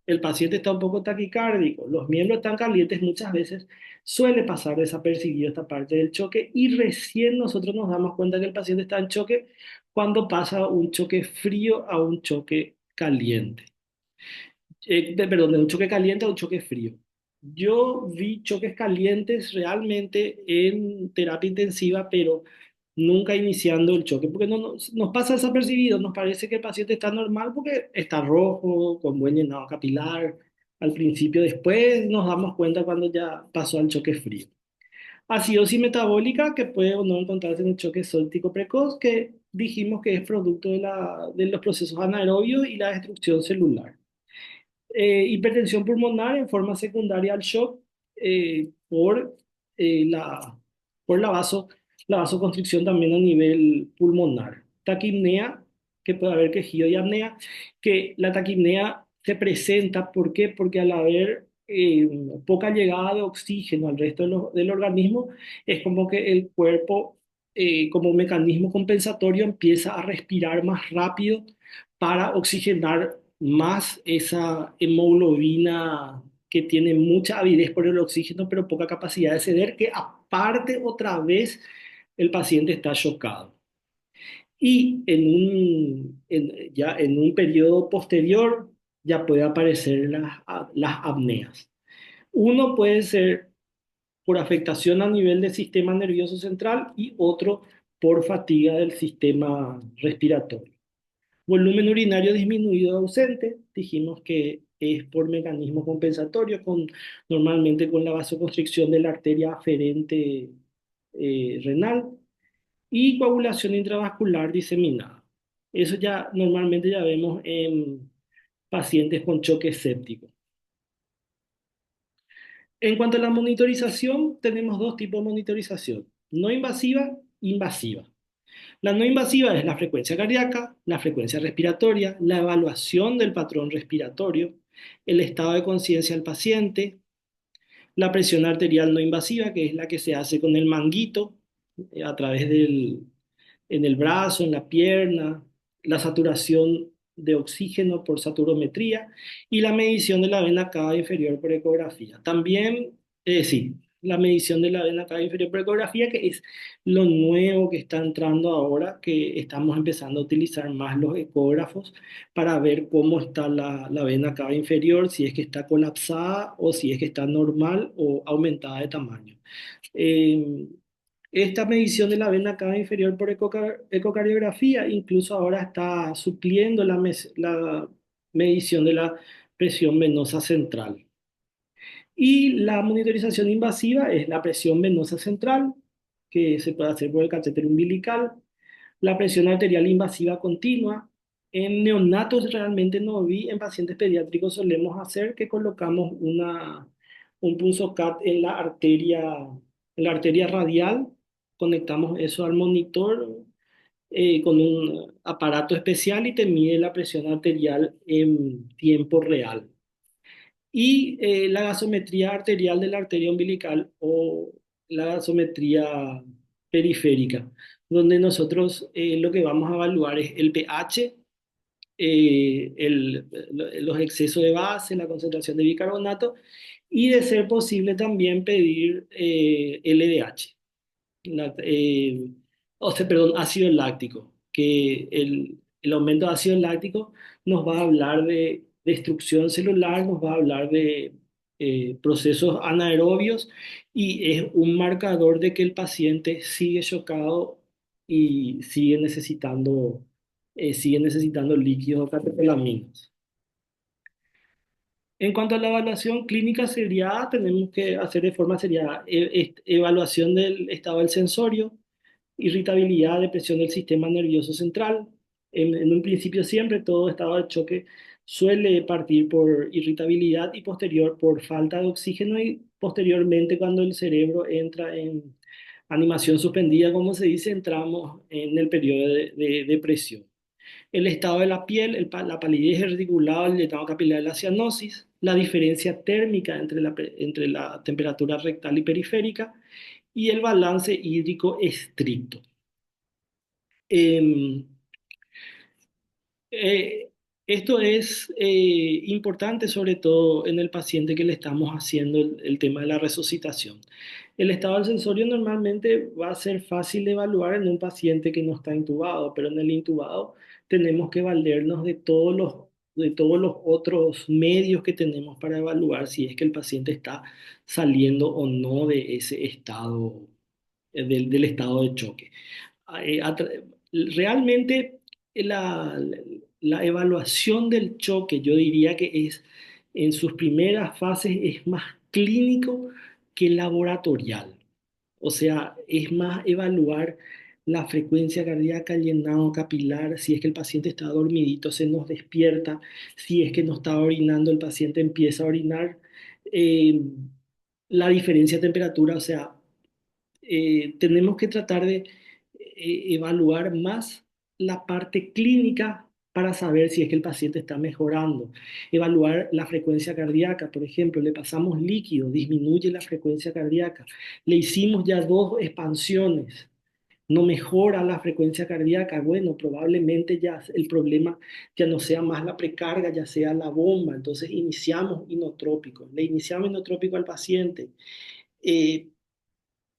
el paciente está un poco taquicárdico, los miembros están calientes, muchas veces suele pasar desapercibido esta parte del choque y recién nosotros nos damos cuenta que el paciente está en choque cuando pasa un choque frío a un choque caliente. Perdón, de un choque caliente a un choque frío. Yo vi choques calientes realmente en terapia intensiva, pero nunca iniciando el choque, porque nos pasa desapercibido, nos parece que el paciente está normal porque está rojo, con buen llenado capilar al principio, después nos damos cuenta cuando ya pasó al choque frío. Acidosis metabólica que puede o no encontrarse en el choque séptico precoz, que dijimos que es producto de los procesos anaerobios y la destrucción celular. Hipertensión pulmonar en forma secundaria al shock por, eh, la, por la vasoconstricción también a nivel pulmonar. Taquipnea, que puede haber quejido y apnea, que la taquipnea se presenta, ¿por qué? Porque al haber poca llegada de oxígeno al resto del organismo, es como que el cuerpo, como un mecanismo compensatorio, empieza a respirar más rápido para oxigenar más esa hemoglobina que tiene mucha avidez por el oxígeno, pero poca capacidad de ceder, que aparte otra vez el paciente está chocado. Y ya en un periodo posterior ya puede aparecer las apneas. Uno puede ser por afectación a nivel del sistema nervioso central y otro por fatiga del sistema respiratorio. Volumen urinario disminuido ausente, dijimos que es por mecanismo compensatorio, normalmente con la vasoconstricción de la arteria aferente renal y coagulación intravascular diseminada. Eso ya normalmente ya vemos en pacientes con choque séptico. En cuanto a la monitorización, tenemos dos tipos de monitorización, no invasiva, invasiva. La no invasiva es la frecuencia cardíaca, la frecuencia respiratoria, la evaluación del patrón respiratorio, el estado de conciencia del paciente, la presión arterial no invasiva, que es la que se hace con el manguito a través en el brazo, en la pierna, la saturación de oxígeno por saturometría y la medición de la vena cava inferior por ecografía. También, sí, la medición de la vena cava inferior por ecografía, que es lo nuevo que está entrando ahora, que estamos empezando a utilizar más los ecógrafos para ver cómo está la vena cava inferior, si es que está colapsada o si es que está normal o aumentada de tamaño. Eh, Esta medición de la vena cava inferior por ecocardiografía incluso ahora está supliendo la medición de la presión venosa central. Y la monitorización invasiva es la presión venosa central, que se puede hacer por el catéter umbilical, la presión arterial invasiva continua. En neonatos realmente no vi, en pacientes pediátricos solemos hacer que colocamos un punzocat en la arteria radial, conectamos eso al monitor con un aparato especial y te mide la presión arterial en tiempo real. Y la gasometría arterial de la arteria umbilical o la gasometría periférica, donde nosotros lo que vamos a evaluar es el pH, los excesos de base, la concentración de bicarbonato y de ser posible también pedir LDH, la- eh, o sea, perdón, ácido láctico, que El aumento de ácido láctico nos va a hablar de destrucción celular, nos va a hablar de procesos anaerobios y es un marcador de que el paciente sigue chocado y sigue necesitando líquidos o catecolaminas. En cuanto a la evaluación clínica seriada, tenemos que hacer de forma seriada evaluación del estado del sensorio, irritabilidad, depresión del sistema nervioso central. En un principio siempre todo estado de choque suele partir por irritabilidad y posterior por falta de oxígeno y posteriormente cuando el cerebro entra en animación suspendida, como se dice, entramos en el periodo de depresión. El estado de la piel, la palidez reticulada, el llenado capilar de la cianosis, la diferencia térmica entre la temperatura rectal y periférica y el balance hídrico estricto. Eh, eh, Esto es importante sobre todo en el paciente que le estamos haciendo el tema de la resucitación. El estado del sensorio normalmente va a ser fácil de evaluar en un paciente que no está intubado, pero en el intubado tenemos que valernos de todos los otros medios que tenemos para evaluar si es que el paciente está saliendo o no de ese estado, del estado de choque. Realmente la, la evaluación del choque, yo diría que es en sus primeras fases es más clínico que laboratorial. O sea, es más evaluar la frecuencia cardíaca, el llenado capilar, si es que el paciente está dormidito, se nos despierta, si es que no está orinando, el paciente empieza a orinar, eh, la diferencia de temperatura, o sea, tenemos que tratar de evaluar más la parte clínica para saber si es que el paciente está mejorando. Evaluar la frecuencia cardíaca, por ejemplo, le pasamos líquido, disminuye la frecuencia cardíaca. Le hicimos ya 2 expansiones, no mejora la frecuencia cardíaca. Bueno, probablemente ya el problema ya no sea más la precarga, ya sea la bomba. Entonces iniciamos inotrópico. Le iniciamos inotrópico al paciente. Eh,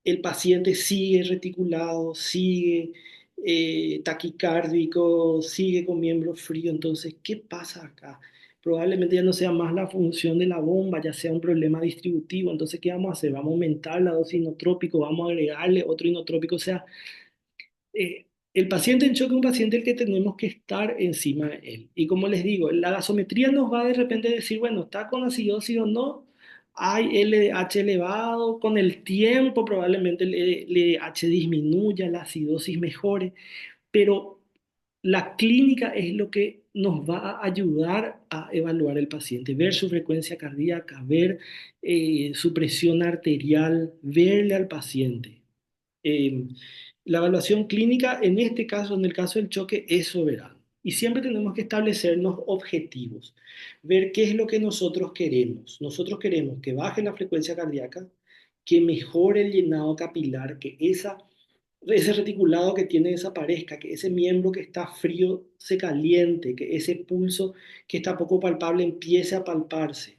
el paciente sigue reticulado, sigue taquicárdico, sigue con miembro frío. Entonces, ¿qué pasa acá? Probablemente ya no sea más la función de la bomba, ya sea un problema distributivo. Entonces, ¿qué vamos a hacer? Vamos a aumentar la dosis inotrópico, vamos a agregarle otro inotrópico. O sea, el paciente en choque es un paciente el que tenemos que estar encima de él. Y como les digo, la gasometría nos va de repente a decir, bueno, ¿está con acidosis o no? Hay LDH elevado, con el tiempo probablemente el LDH disminuya, la acidosis mejore, pero la clínica es lo que nos va a ayudar a evaluar el paciente, ver su frecuencia cardíaca, ver su presión arterial, verle al paciente. Eh, la evaluación clínica, en este caso, en el caso del choque, es soberana. Y siempre tenemos que establecernos objetivos, ver qué es lo que nosotros queremos. Nosotros queremos que baje la frecuencia cardíaca, que mejore el llenado capilar, que ese reticulado que tiene desaparezca, que ese miembro que está frío se caliente, que ese pulso que está poco palpable empiece a palparse,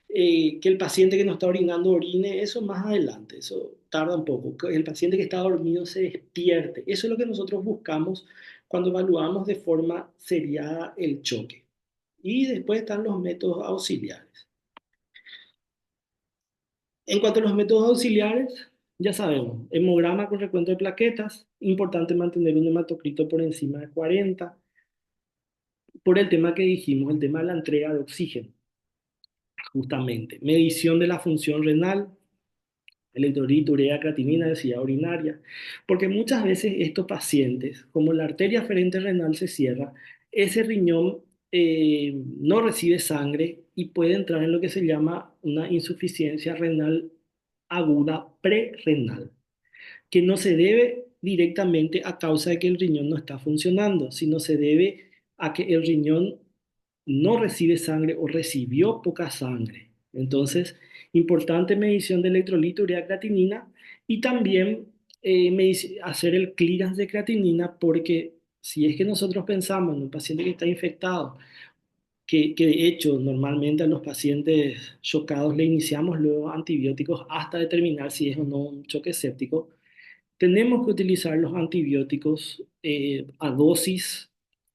que el paciente que no está orinando orine, eso más adelante, eso tarda un poco, que el paciente que está dormido se despierte, eso es lo que nosotros buscamos cuando evaluamos de forma seriada el choque. Y después están los métodos auxiliares. En cuanto a los métodos auxiliares, ya sabemos, hemograma con recuento de plaquetas, importante mantener un hematocrito por encima de 40, por el tema que dijimos, el tema de la entrega de oxígeno, justamente. Medición de la función renal, electrolito, urea, creatinina, densidad urinaria, porque muchas veces estos pacientes, como la arteria aferente renal se cierra, ese riñón no recibe sangre y puede entrar en lo que se llama una insuficiencia renal aguda prerrenal, que no se debe directamente a causa de que el riñón no está funcionando, sino se debe a que el riñón no recibe sangre o recibió poca sangre. Entonces, importante medición de electrolito, urea, creatinina y también hacer el clearance de creatinina porque si es que nosotros pensamos en un paciente que está infectado, que de hecho normalmente a los pacientes chocados le iniciamos luego antibióticos hasta determinar si es o no un choque séptico, tenemos que utilizar los antibióticos a dosis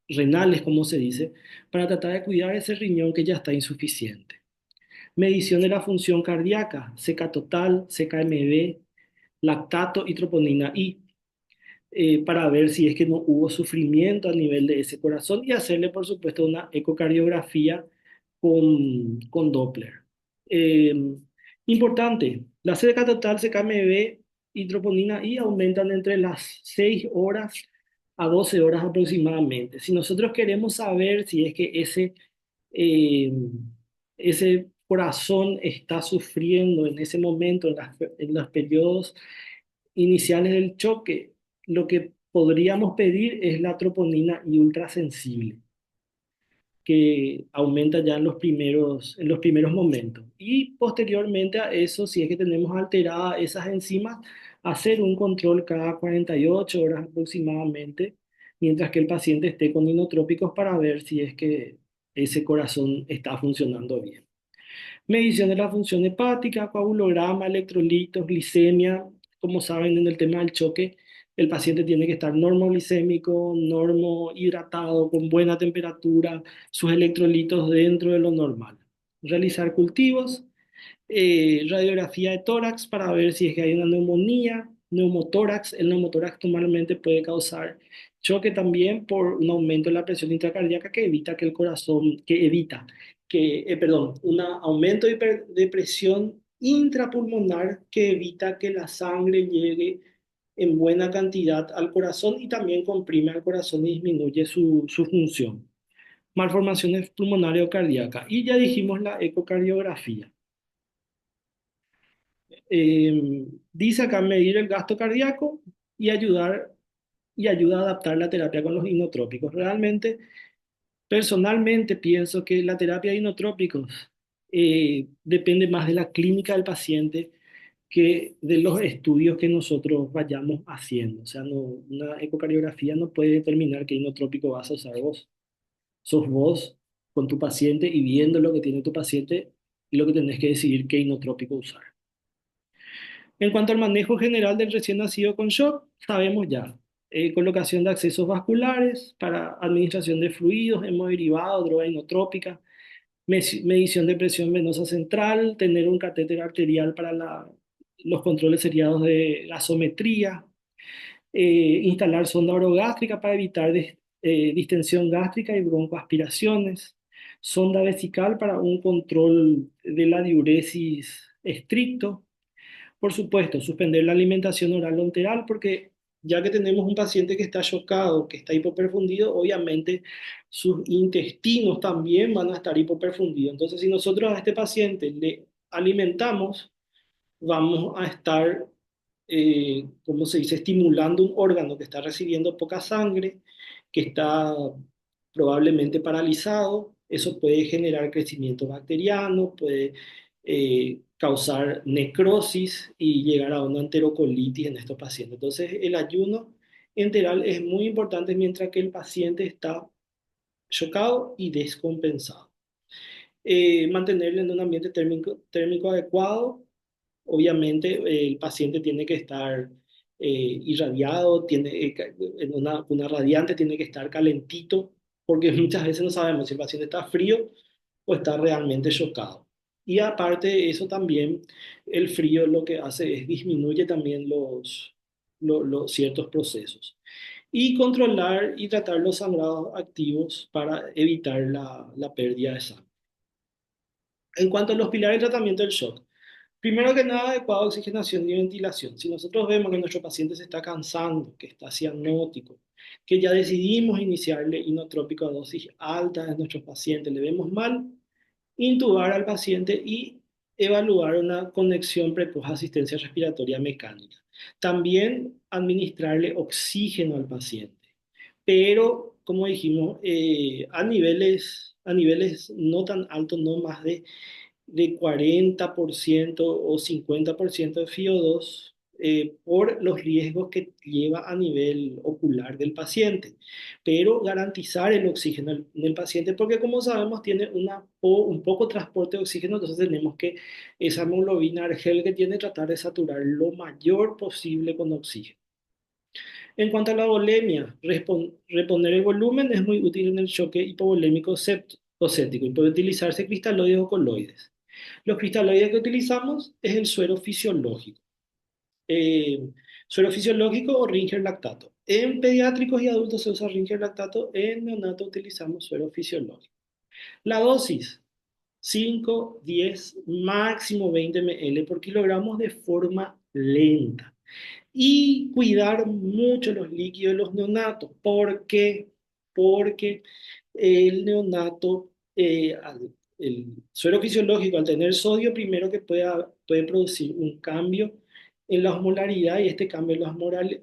renales, como se dice, para tratar de cuidar ese riñón que ya está insuficiente. Medición de la función cardíaca, CK total, CKMB, lactato y troponina I, para ver si es que no hubo sufrimiento a nivel de ese corazón y hacerle, por supuesto, una ecocardiografía con Doppler. Eh, Importante, la CK total, CKMB y troponina I aumentan entre las 6 horas a 12 horas aproximadamente. Si nosotros queremos saber si es que eh, ese corazón está sufriendo en ese momento, en los periodos iniciales del choque, lo que podríamos pedir es la troponina y ultrasensible, que aumenta ya en los primeros momentos. Y posteriormente a eso, si es que tenemos alteradas esas enzimas, hacer un control cada 48 horas aproximadamente, mientras que el paciente esté con inotrópicos para ver si es que ese corazón está funcionando bien. Medición de la función hepática, coagulograma, electrolitos, glicemia. Como saben, en el tema del choque, el paciente tiene que estar normoglicémico, normohidratado, con buena temperatura, sus electrolitos dentro de lo normal. Realizar cultivos, radiografía de tórax para ver si es que hay una neumonía, neumotórax. El neumotórax normalmente puede causar choque también por un aumento de la presión intracardíaca que evita que el corazón, que evita que, perdón, un aumento de presión intrapulmonar que evita que la sangre llegue en buena cantidad al corazón y también comprime al corazón y disminuye su función. Malformaciones pulmonares o cardíacas. Y ya dijimos la ecocardiografía. Dice acá medir el gasto cardíaco y ayuda a adaptar la terapia con los inotrópicos. Realmente, personalmente pienso que la terapia de inotrópicos depende más de la clínica del paciente que de los estudios que nosotros vayamos haciendo. O sea, una ecocardiografía no puede determinar qué inotrópico vas a usar vos. Sos vos con tu paciente y viendo lo que tiene tu paciente y lo que tenés que decidir qué inotrópico usar. En cuanto al manejo general del recién nacido con shock, sabemos ya. Colocación de accesos vasculares para administración de fluidos, hemoderivados, droga inotrópica, medición de presión venosa central, tener un catéter arterial para los controles seriados de gasometría, instalar sonda orogástrica para evitar distensión gástrica y broncoaspiraciones, sonda vesical para un control de la diuresis estricto. Por supuesto, suspender la alimentación oral o enteral porque ya que tenemos un paciente que está chocado, que está hipoperfundido, obviamente sus intestinos también van a estar hipoperfundidos. Entonces, si nosotros a este paciente le alimentamos, vamos a estar, ¿cómo se dice?, estimulando un órgano que está recibiendo poca sangre, que está probablemente paralizado. Eso puede generar crecimiento bacteriano, puede causar necrosis y llegar a una enterocolitis en estos pacientes. Entonces, el ayuno enteral es muy importante mientras que el paciente está chocado y descompensado. Mantenerlo en un ambiente térmico adecuado. Obviamente, el paciente tiene que estar irradiado, en una radiante tiene que estar calentito, porque muchas veces no sabemos si el paciente está frío o está realmente chocado. Y aparte de eso también, el frío lo que hace es disminuye también los ciertos procesos. Y controlar y tratar los sangrados activos para evitar la pérdida de sangre. En cuanto a los pilares de tratamiento del shock, primero que nada, adecuada oxigenación y ventilación. Si nosotros vemos que nuestro paciente se está cansando, que está cianótico, que ya decidimos iniciarle inotrópico a dosis alta en nuestros pacientes, le vemos mal, intubar al paciente y evaluar una conexión precoz a asistencia respiratoria mecánica. También administrarle oxígeno al paciente, pero como dijimos, a niveles no tan altos, no más de 40% o 50% de FiO2 por los riesgos que lleva a nivel ocular del paciente, pero garantizar el oxígeno en el paciente, porque como sabemos tiene un poco transporte de oxígeno, entonces tenemos que esa hemoglobina Argel que tiene tratar de saturar lo mayor posible con oxígeno. En cuanto a la volemia, reponer el volumen es muy útil en el choque hipovolémico ocético y puede utilizarse cristaloides o coloides. Los cristaloides que utilizamos es el suero fisiológico. eh, Suero fisiológico o Ringer lactato. En pediátricos y adultos se usa Ringer lactato, en neonato utilizamos suero fisiológico. La dosis, 5, 10, máximo 20 ml por kilogramos de forma lenta. Y cuidar mucho los líquidos de los neonatos. ¿Por qué? Porque el neonato, el suero fisiológico, al tener sodio, primero que puede producir un cambio en la osmolaridad y este cambio en la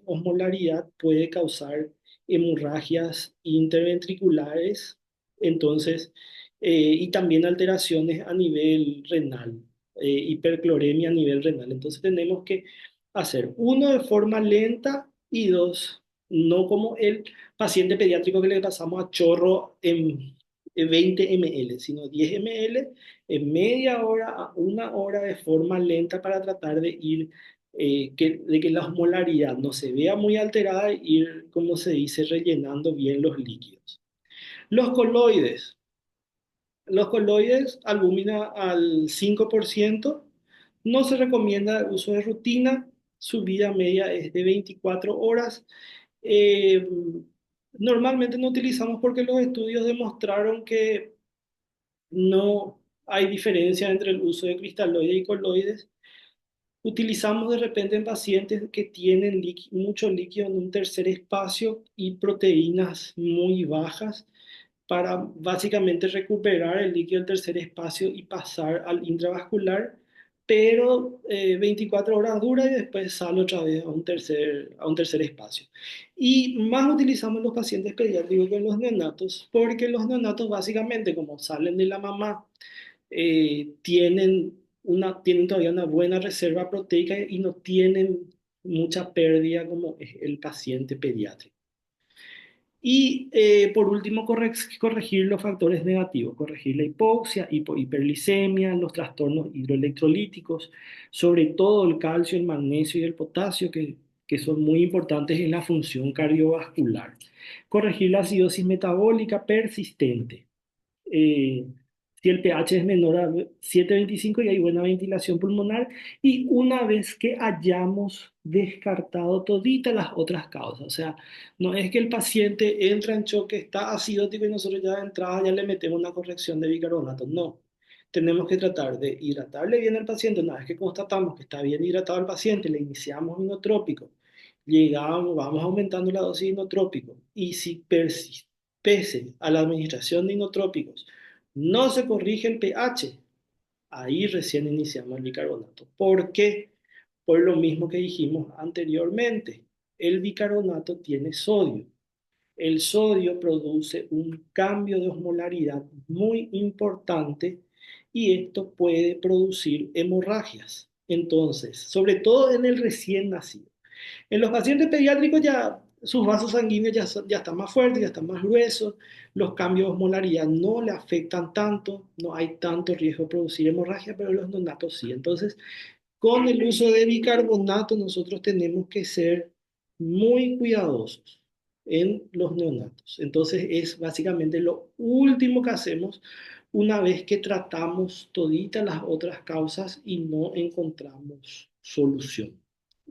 osmolaridad puede causar hemorragias interventriculares, entonces, y también alteraciones a nivel renal, hipercloremia a nivel renal. Entonces tenemos que hacer uno de forma lenta y dos, no como el paciente pediátrico que le pasamos a chorro en 20 ml, sino 10 ml en media hora a una hora de forma lenta para tratar de ir, de que la osmolaridad no se vea muy alterada e ir, como se dice, rellenando bien los líquidos. Los coloides. Los coloides, albúmina al 5%, no se recomienda el uso de rutina, su vida media es de 24 horas. Eh, Normalmente no utilizamos porque los estudios demostraron que no hay diferencia entre el uso de cristaloides y coloides. Utilizamos de repente en pacientes que tienen mucho líquido en un tercer espacio y proteínas muy bajas para básicamente recuperar el líquido del tercer espacio y pasar al intravascular, pero 24 horas dura y después sale otra vez a un tercer espacio. Y más utilizamos en los pacientes pediátricos que en los neonatos, porque los neonatos básicamente como salen de la mamá, tienen todavía una buena reserva proteica y no tienen mucha pérdida como es el paciente pediátrico. Y por último, corregir los factores negativos, corregir la hipoxia, hiperglicemia, los trastornos hidroelectrolíticos, sobre todo el calcio, el magnesio y el potasio, que son muy importantes en la función cardiovascular. Corregir la acidosis metabólica persistente. eh, si el pH es menor a 7,25 y hay buena ventilación pulmonar, y una vez que hayamos descartado toditas las otras causas, o sea, no es que el paciente entra en choque, está acidótico y nosotros ya de entrada ya le metemos una corrección de bicarbonato, no. Tenemos que tratar de hidratarle bien al paciente. Una vez que constatamos que está bien hidratado el paciente, le iniciamos inotrópico, llegamos, vamos aumentando la dosis de inotrópico y si persiste, pese a la administración de inotrópicos, no se corrige el pH, ahí recién iniciamos el bicarbonato. ¿Por qué? Por lo mismo que dijimos anteriormente. El bicarbonato tiene sodio. El sodio produce un cambio de osmolaridad muy importante y esto puede producir hemorragias. Entonces, sobre todo en el recién nacido. En los pacientes pediátricos ya sus vasos sanguíneos ya están más fuertes, ya están más gruesos, los cambios de osmolaridad no le afectan tanto, no hay tanto riesgo de producir hemorragia, pero los neonatos sí. Entonces, con el uso de bicarbonato nosotros tenemos que ser muy cuidadosos en los neonatos. Entonces, es básicamente lo último que hacemos una vez que tratamos toditas las otras causas y no encontramos solución.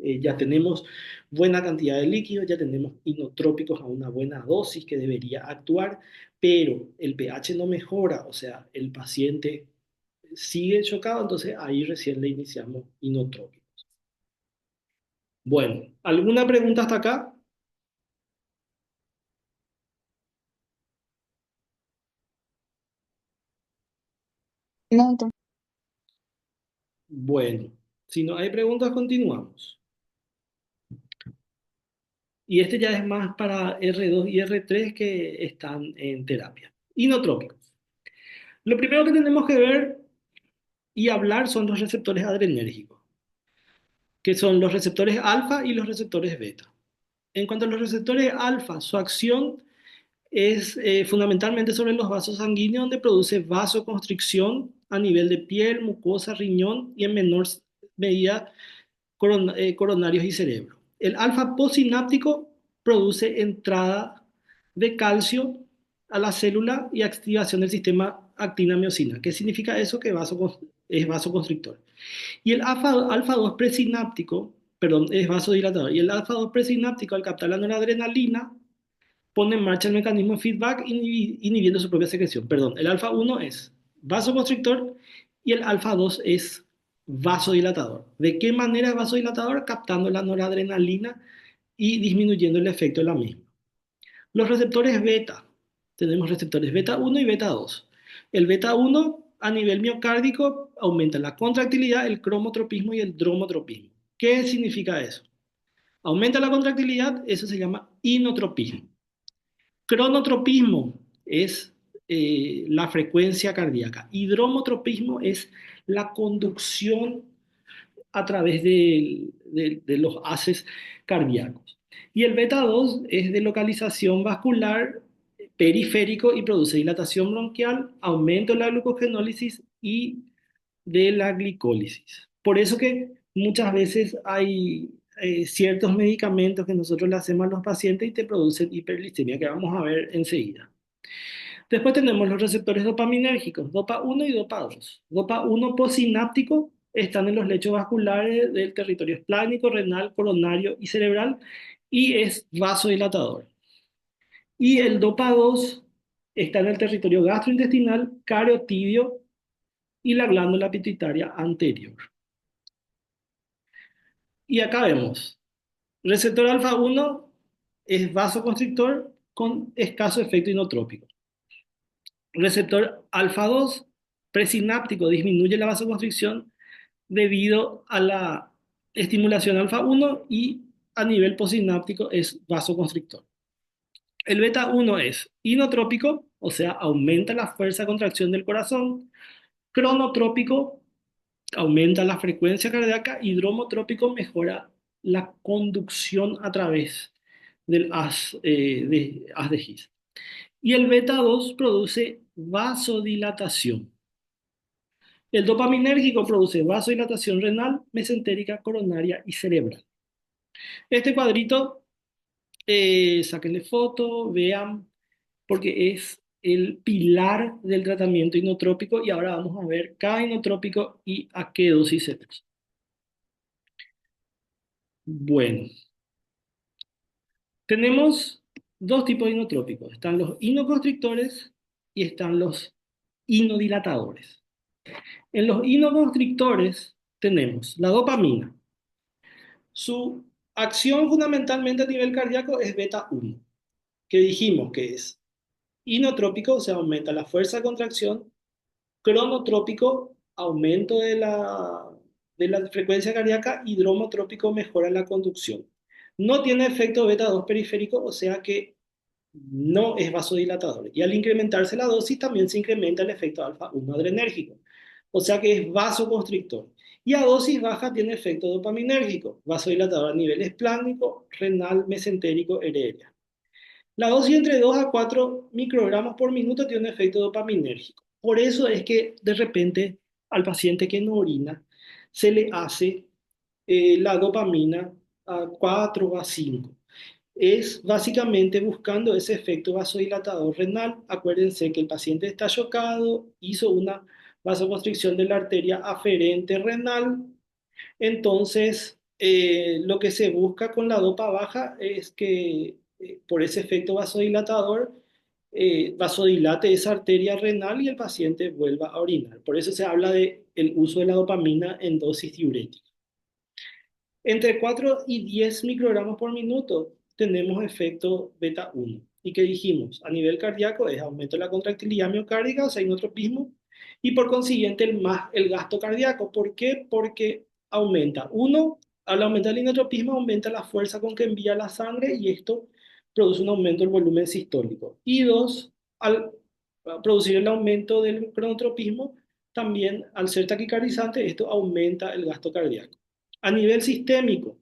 Ya tenemos buena cantidad de líquidos, ya tenemos inotrópicos a una buena dosis que debería actuar, pero el pH no mejora, o sea, el paciente sigue chocado, entonces ahí recién le iniciamos inotrópicos. Bueno, ¿alguna pregunta hasta acá? No, doctor. Bueno, si no hay preguntas, continuamos. Y este ya es más para R2 y R3 que están en terapia. Inotrópicos. Lo primero que tenemos que ver y hablar son los receptores adrenérgicos, que son los receptores alfa y los receptores beta. En cuanto a los receptores alfa, su acción es fundamentalmente sobre los vasos sanguíneos, donde produce vasoconstricción a nivel de piel, mucosa, riñón y en menor medida coronarios y cerebro. El alfa postsináptico produce entrada de calcio a la célula y activación del sistema actina-miosina. ¿Qué significa eso? Que es vasoconstrictor. Y el alfa 2 presináptico, perdón, es vasodilatador. Y el alfa 2 presináptico, al captar la noradrenalina, pone en marcha el mecanismo de feedback inhibiendo su propia secreción. Perdón, el alfa 1 es vasoconstrictor y el alfa 2 es vasodilatador. ¿De qué manera es vasodilatador? Captando la noradrenalina y disminuyendo el efecto de la misma. Los receptores beta. Tenemos receptores beta 1 y beta 2. El beta 1 a nivel miocárdico aumenta la contractilidad, el cromotropismo y el dromotropismo. ¿Qué significa eso? Aumenta la contractilidad, eso se llama inotropismo. Cronotropismo es la frecuencia cardíaca. Hidromotropismo es la conducción a través de los haces cardíacos. Y el beta 2 es de localización vascular periférico y produce dilatación bronquial, aumento de la glucogenólisis y de la glicólisis. Por eso que muchas veces hay ciertos medicamentos que nosotros le hacemos a los pacientes y te producen hiperglicemia, que vamos a ver enseguida. Después tenemos los receptores dopaminérgicos, DOPA 1 y DOPA 2. DOPA 1 posináptico están en los lechos vasculares del territorio esplánico, renal, coronario y cerebral y es vasodilatador. Y el DOPA 2 está en el territorio gastrointestinal, carotidio y la glándula pituitaria anterior. Y acá vemos, receptor alfa 1 es vasoconstrictor con escaso efecto inotrópico. Receptor alfa 2 presináptico disminuye la vasoconstricción debido a la estimulación alfa 1 y a nivel posináptico es vasoconstrictor. El beta 1 es inotrópico, o sea, aumenta la fuerza de contracción del corazón. Cronotrópico, aumenta la frecuencia cardíaca. Y dromotrópico, mejora la conducción a través del haz de His. Y el beta 2 produce vasodilatación. El dopaminérgico produce vasodilatación renal, mesentérica, coronaria y cerebral. Este cuadrito, sáquenle foto, vean, porque es el pilar del tratamiento inotrópico y ahora vamos a ver cada inotrópico y a qué dosis se usa. Bueno, tenemos dos tipos de inotrópicos. Están los inoconstrictores y están los inodilatadores. En los inoconstrictores tenemos la dopamina. Su acción fundamentalmente a nivel cardíaco es beta 1, que dijimos que es inotrópico, o sea, aumenta la fuerza de contracción, cronotrópico, aumento de la frecuencia cardíaca, y dromotrópico, mejora la conducción. No tiene efecto beta 2 periférico, o sea que no es vasodilatador. Y al incrementarse la dosis también se incrementa el efecto alfa 1 adrenérgico, o sea que es vasoconstrictor. Y a dosis baja tiene efecto dopaminérgico, vasodilatador a nivel esplánico, renal, mesentérico, hereditario. La dosis entre 2 a 4 microgramos por minuto tiene un efecto dopaminérgico. Por eso es que de repente al paciente que no orina se le hace la dopamina a 4 o a 5. Es básicamente buscando ese efecto vasodilatador renal. Acuérdense que el paciente está chocado, hizo una vasoconstricción de la arteria aferente renal, entonces lo que se busca con la dopa baja es que por ese efecto vasodilatador vasodilate esa arteria renal y el paciente vuelva a orinar. Por eso se habla de el uso de la dopamina en dosis diurética. Entre 4 y 10 microgramos por minuto tenemos efecto beta 1. ¿Y qué dijimos? A nivel cardíaco es aumento de la contractilidad miocárdica, o sea, inotropismo, y por consiguiente el gasto cardíaco. ¿Por qué? Porque aumenta. Uno, al aumentar el inotropismo, aumenta la fuerza con que envía la sangre y esto produce un aumento del volumen sistólico. Y dos, al producir el aumento del cronotropismo, también al ser taquicardizante, esto aumenta el gasto cardíaco. A nivel sistémico,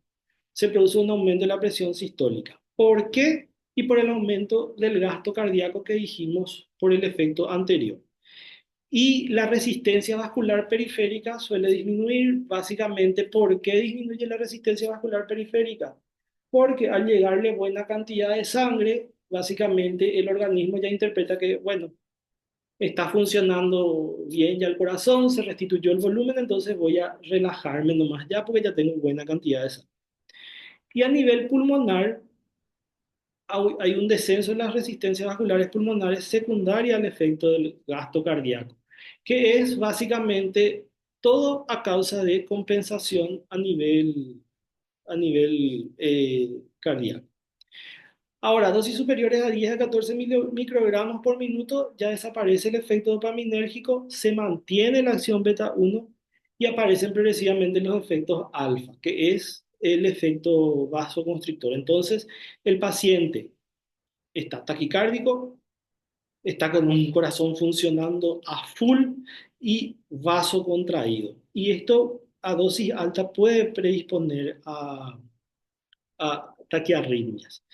se produce un aumento de la presión sistólica. ¿Por qué? Y por el aumento del gasto cardíaco que dijimos por el efecto anterior. Y la resistencia vascular periférica suele disminuir. Básicamente, ¿por qué disminuye la resistencia vascular periférica? porque al llegarle buena cantidad de sangre, básicamente el organismo ya interpreta que, bueno, está funcionando bien ya el corazón, se restituyó el volumen, entonces voy a relajarme nomás ya porque ya tengo buena cantidad de sangre. Y a nivel pulmonar, hay un descenso en las resistencias vasculares pulmonares secundaria al efecto del gasto cardíaco, que es básicamente todo a causa de compensación a nivel cardíaco. Ahora, dosis superiores a 10 a 14 microgramos por minuto, ya desaparece el efecto dopaminérgico, se mantiene la acción beta 1 y aparecen progresivamente los efectos alfa, que es el efecto vasoconstrictor. Entonces, el paciente está taquicárdico, está con un corazón funcionando a full y vaso contraído. Y esto a dosis alta puede predisponer a taquiarritmias.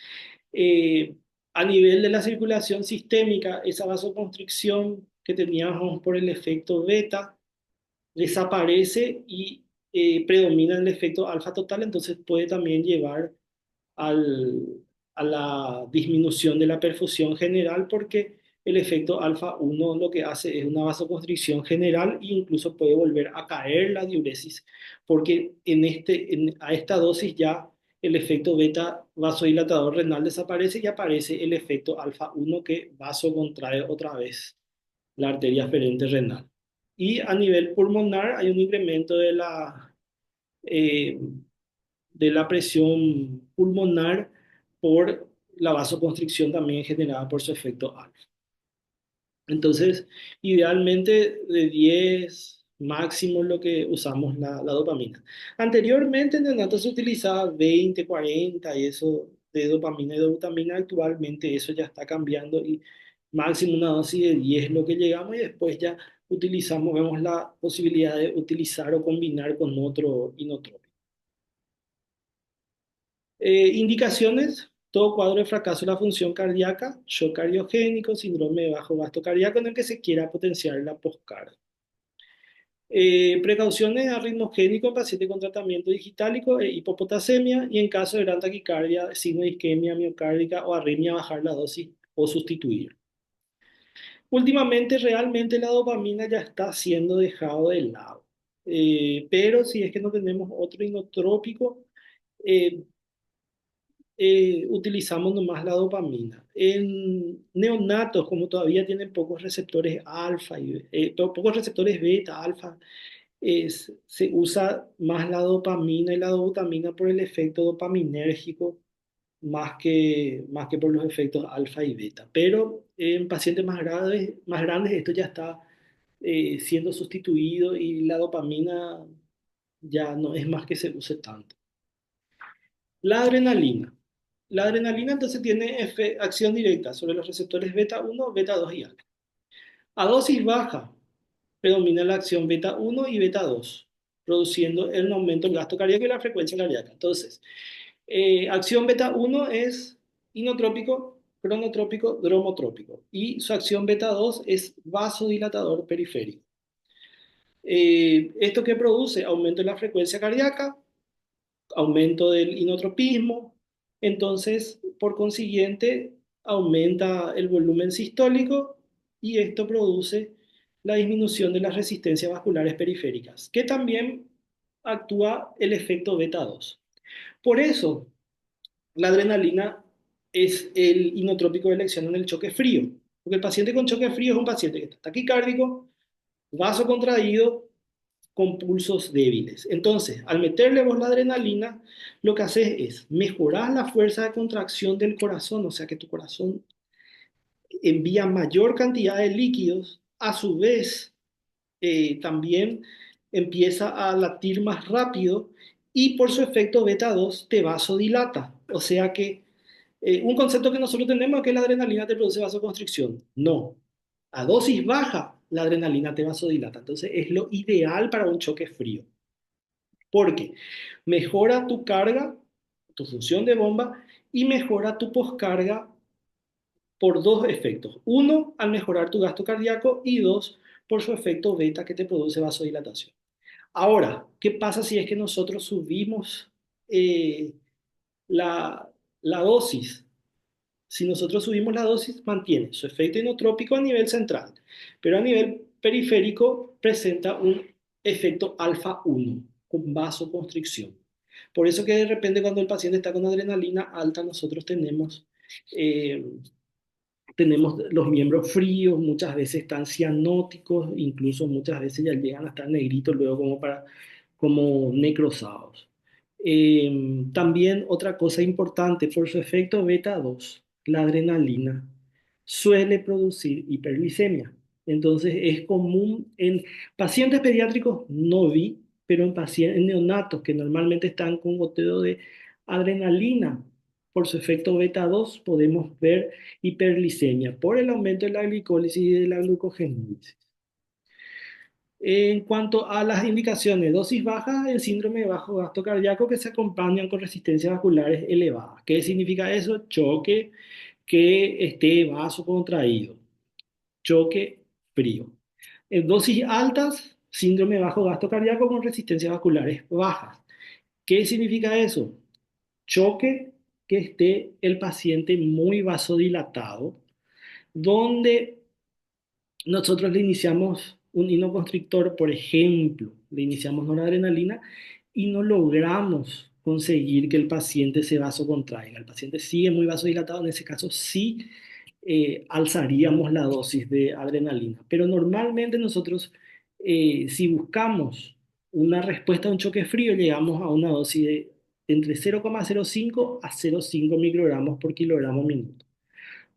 Eh, a nivel de la circulación sistémica, esa vasoconstricción que teníamos por el efecto beta desaparece y predomina el efecto alfa total, entonces puede también llevar al, a la disminución de la perfusión general porque el efecto alfa 1 lo que hace es una vasoconstricción general e incluso puede volver a caer la diuresis porque a esta dosis ya el efecto beta vasodilatador renal desaparece y aparece el efecto alfa 1 que vasocontrae otra vez la arteria aferente renal. Y a nivel pulmonar hay un incremento eh, de la presión pulmonar por la vasoconstricción también generada por su efecto alfa. Entonces, idealmente de 10 máximo lo que usamos la dopamina. Anteriormente en neonatos se utilizaba 20, 40 y eso de dopamina y dobutamina. Actualmente eso ya está cambiando y máximo una dosis de 10 es lo que llegamos y después ya vemos la posibilidad de utilizar o combinar con otro inotrópico. Indicaciones, todo cuadro de fracaso de la función cardíaca, shock cardiogénico, síndrome de bajo gasto cardíaco en el que se quiera potenciar la poscardia. Precauciones a ritmogénico en paciente con tratamiento digitálico e hipopotasemia y en caso de gran taquicardia, signo de isquemia miocárdica o arritmia, bajar la dosis o sustituir. Últimamente, realmente la dopamina ya está siendo dejado de lado. Pero si es que no tenemos otro inotrópico, eh, utilizamos nomás la dopamina. En neonatos, como todavía tienen pocos receptores alfa y pocos receptores beta, alfa, se usa más la dopamina y la dobutamina por el efecto dopaminérgico más que por los efectos alfa y beta. Pero en pacientes más grandes esto ya está siendo sustituido y la dopamina ya no es más que se use tanto. La adrenalina. La adrenalina entonces tiene acción directa sobre los receptores beta 1, beta 2 y alfa. A dosis baja predomina la acción beta 1 y beta 2, produciendo el aumento del gasto cardíaco y la frecuencia cardíaca. Entonces, acción beta 1 es inotrópico, cronotrópico, dromotrópico. Y su acción beta 2 es vasodilatador periférico. ¿Esto qué produce? Aumento de la frecuencia cardíaca, aumento del inotropismo, entonces, por consiguiente, aumenta el volumen sistólico y esto produce la disminución de las resistencias vasculares periféricas, que también actúa el efecto beta 2. Por eso, la adrenalina es el inotrópico de elección en el choque frío, porque el paciente con choque frío es un paciente que está taquicárdico, vaso contraído, con pulsos débiles. Entonces, al meterle vos la adrenalina, lo que haces es mejorar la fuerza de contracción del corazón, o sea que tu corazón envía mayor cantidad de líquidos, a su vez también empieza a latir más rápido y por su efecto beta 2 te vasodilata. O sea que un concepto que nosotros tenemos es que la adrenalina te produce vasoconstricción. No, a dosis baja la adrenalina te vasodilata. Entonces es lo ideal para un choque frío. Porque mejora tu carga, tu función de bomba y mejora tu poscarga por dos efectos. Uno, al mejorar tu gasto cardíaco y dos, por su efecto beta que te produce vasodilatación. Ahora, ¿qué pasa si es que nosotros subimos eh, la dosis. Si nosotros subimos la dosis, mantiene su efecto inotrópico a nivel central, pero a nivel periférico presenta un efecto alfa 1 con vasoconstricción. Por eso que de repente cuando el paciente está con adrenalina alta, nosotros eh, tenemos los miembros fríos, muchas veces están cianóticos, incluso muchas veces ya llegan a estar negritos luego como necrosados. También otra cosa importante, por su efecto beta 2 la adrenalina suele producir hiperglicemia. Entonces es común en pacientes pediátricos, no vi, pero en pacientes en neonatos que normalmente están con goteo de adrenalina, por su efecto beta 2 podemos ver hiperglicemia por el aumento de la glicólisis y de la glucogenólisis. En cuanto a las indicaciones, dosis baja en síndrome de bajo gasto cardíaco que se acompañan con resistencias vasculares elevadas. ¿Qué significa eso? Choque que esté vasocontraído, choque frío. En dosis altas, síndrome de bajo gasto cardíaco con resistencias vasculares bajas. ¿Qué significa eso? Choque que esté el paciente muy vasodilatado, donde nosotros le iniciamos un hinoconstrictor, por ejemplo, le iniciamos noradrenalina y no logramos conseguir que el paciente se vasocontraiga. El paciente sigue muy vasodilatado, en ese caso sí alzaríamos la dosis de adrenalina. Pero normalmente nosotros, si buscamos una respuesta a un choque frío, llegamos a una dosis de entre 0,05 a 0,5 microgramos por kilogramo minuto.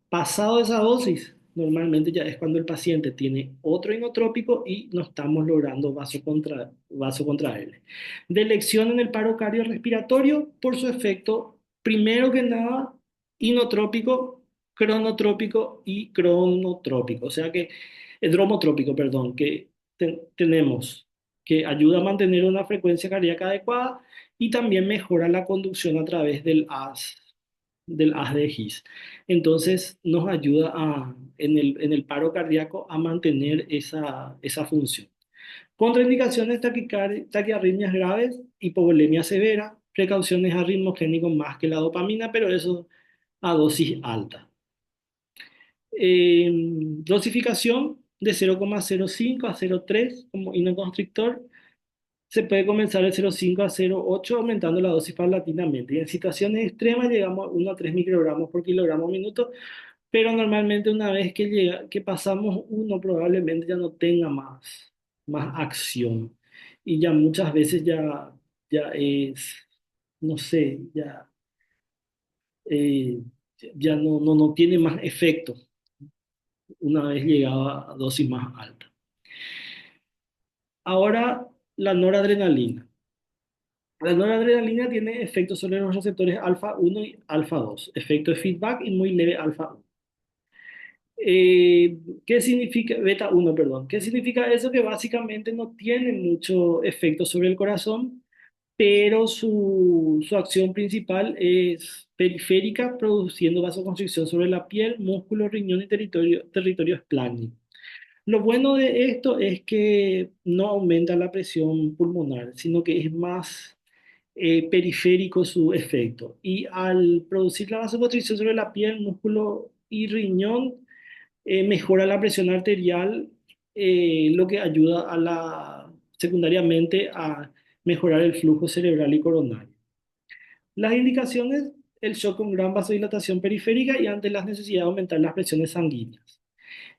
Pasado esa dosis, normalmente ya es cuando el paciente tiene otro inotrópico y no estamos logrando vasocontraerle. De elección en el paro cardiorrespiratorio por su efecto, primero que nada, inotrópico, cronotrópico y cronotrópico. O sea que, dromotrópico, perdón, que tenemos que ayuda a mantener una frecuencia cardíaca adecuada y también mejora la conducción a través del haz de His. Entonces nos ayuda en el paro cardíaco a mantener esa función. Contraindicaciones, taquiarritmias graves, hipovolemia severa, precauciones a ritmogénicos más que la dopamina, pero eso a dosis alta. Dosificación de 0,05 a 0,3 como inoconstrictor. Se puede comenzar de 0,5 a 0,8 aumentando la dosis paulatinamente. Y en situaciones extremas llegamos a 1 a 3 microgramos por kilogramo minuto, pero normalmente una vez que pasamos uno probablemente ya no tenga más acción. Y ya muchas veces ya es, no sé, eh, ya no tiene más efecto una vez llegada a dosis más alta. Ahora, la noradrenalina. La noradrenalina tiene efectos sobre los receptores alfa 1 y alfa 2, efecto de feedback y muy leve alfa 1. ¿Qué significa beta 1, perdón? ¿Qué significa eso? Que básicamente no tiene mucho efecto sobre el corazón, pero su acción principal es periférica, produciendo vasoconstricción sobre la piel, músculo, riñón y territorio esplácnico. Lo bueno de esto es que no aumenta la presión pulmonar, sino que es más periférico su efecto. Y al producir la vasoconstricción sobre la piel, músculo y riñón, mejora la presión arterial, lo que ayuda secundariamente a mejorar el flujo cerebral y coronario. Las indicaciones, el shock con gran vasodilatación periférica y ante las necesidades de aumentar las presiones sanguíneas.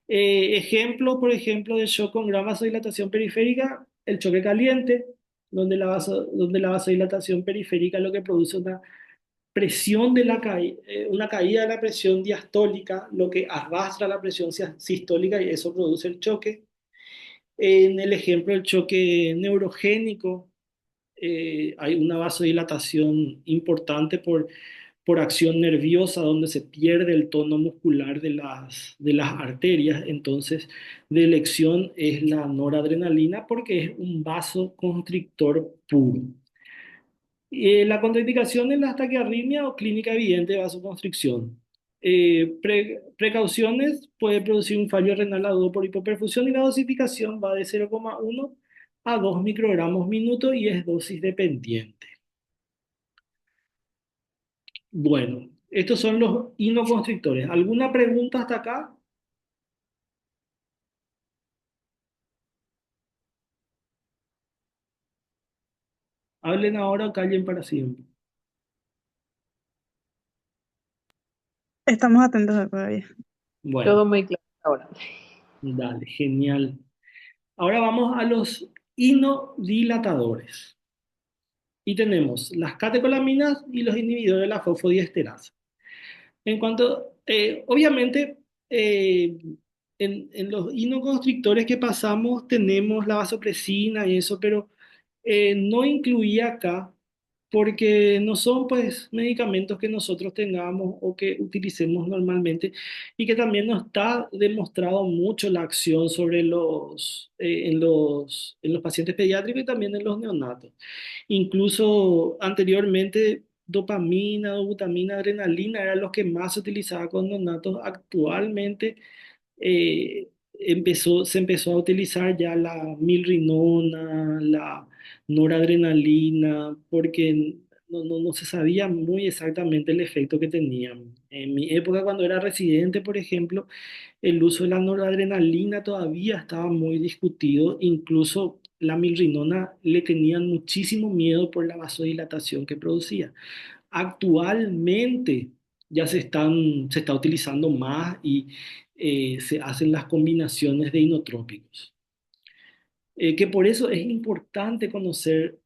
Ejemplo, por ejemplo, de shock con gran vasodilatación periférica, el choque caliente, donde la vasodilatación periférica lo que produce una presión una caída de la presión diastólica, lo que arrastra la presión sistólica y eso produce el choque. En el ejemplo del choque neurogénico, hay una vasodilatación importante por acción nerviosa, donde se pierde el tono muscular de las arterias. Entonces, de elección es la noradrenalina porque es un vasoconstrictor puro. La contraindicación es la taquiarritmia o clínica evidente de vasoconstricción. Precauciones, puede producir un fallo renal agudo por hipoperfusión y la dosificación va de 0,1 a 2 microgramos minuto y es dosis dependiente. Bueno, estos son los inoconstrictores. ¿Alguna pregunta hasta acá? Hablen ahora o callen para siempre. Estamos atentos todavía. Bueno, Todo muy claro ahora. dale, genial. Ahora vamos a los inodilatadores. Y tenemos las catecolaminas y los inhibidores de la fosfodiesterasa. En cuanto, obviamente, en los inoconstrictores que pasamos tenemos la vasopresina y eso, pero no incluía acá porque no son pues medicamentos que nosotros tengamos o que utilicemos normalmente y que también no está demostrado mucho la acción sobre en los pacientes pediátricos y también en los neonatos. Incluso anteriormente, dopamina, dobutamina, adrenalina eran los que más se utilizaba con neonatos. Actualmente se empezó a utilizar ya la milrinona, la noradrenalina, porque no se sabía muy exactamente el efecto que tenían. En mi época, cuando era residente, por ejemplo, el uso de la noradrenalina todavía estaba muy discutido, incluso la milrinona le tenían muchísimo miedo por la vasodilatación que producía. Actualmente ya se está utilizando más y se hacen las combinaciones de inotrópicos. Que por eso es importante conocer,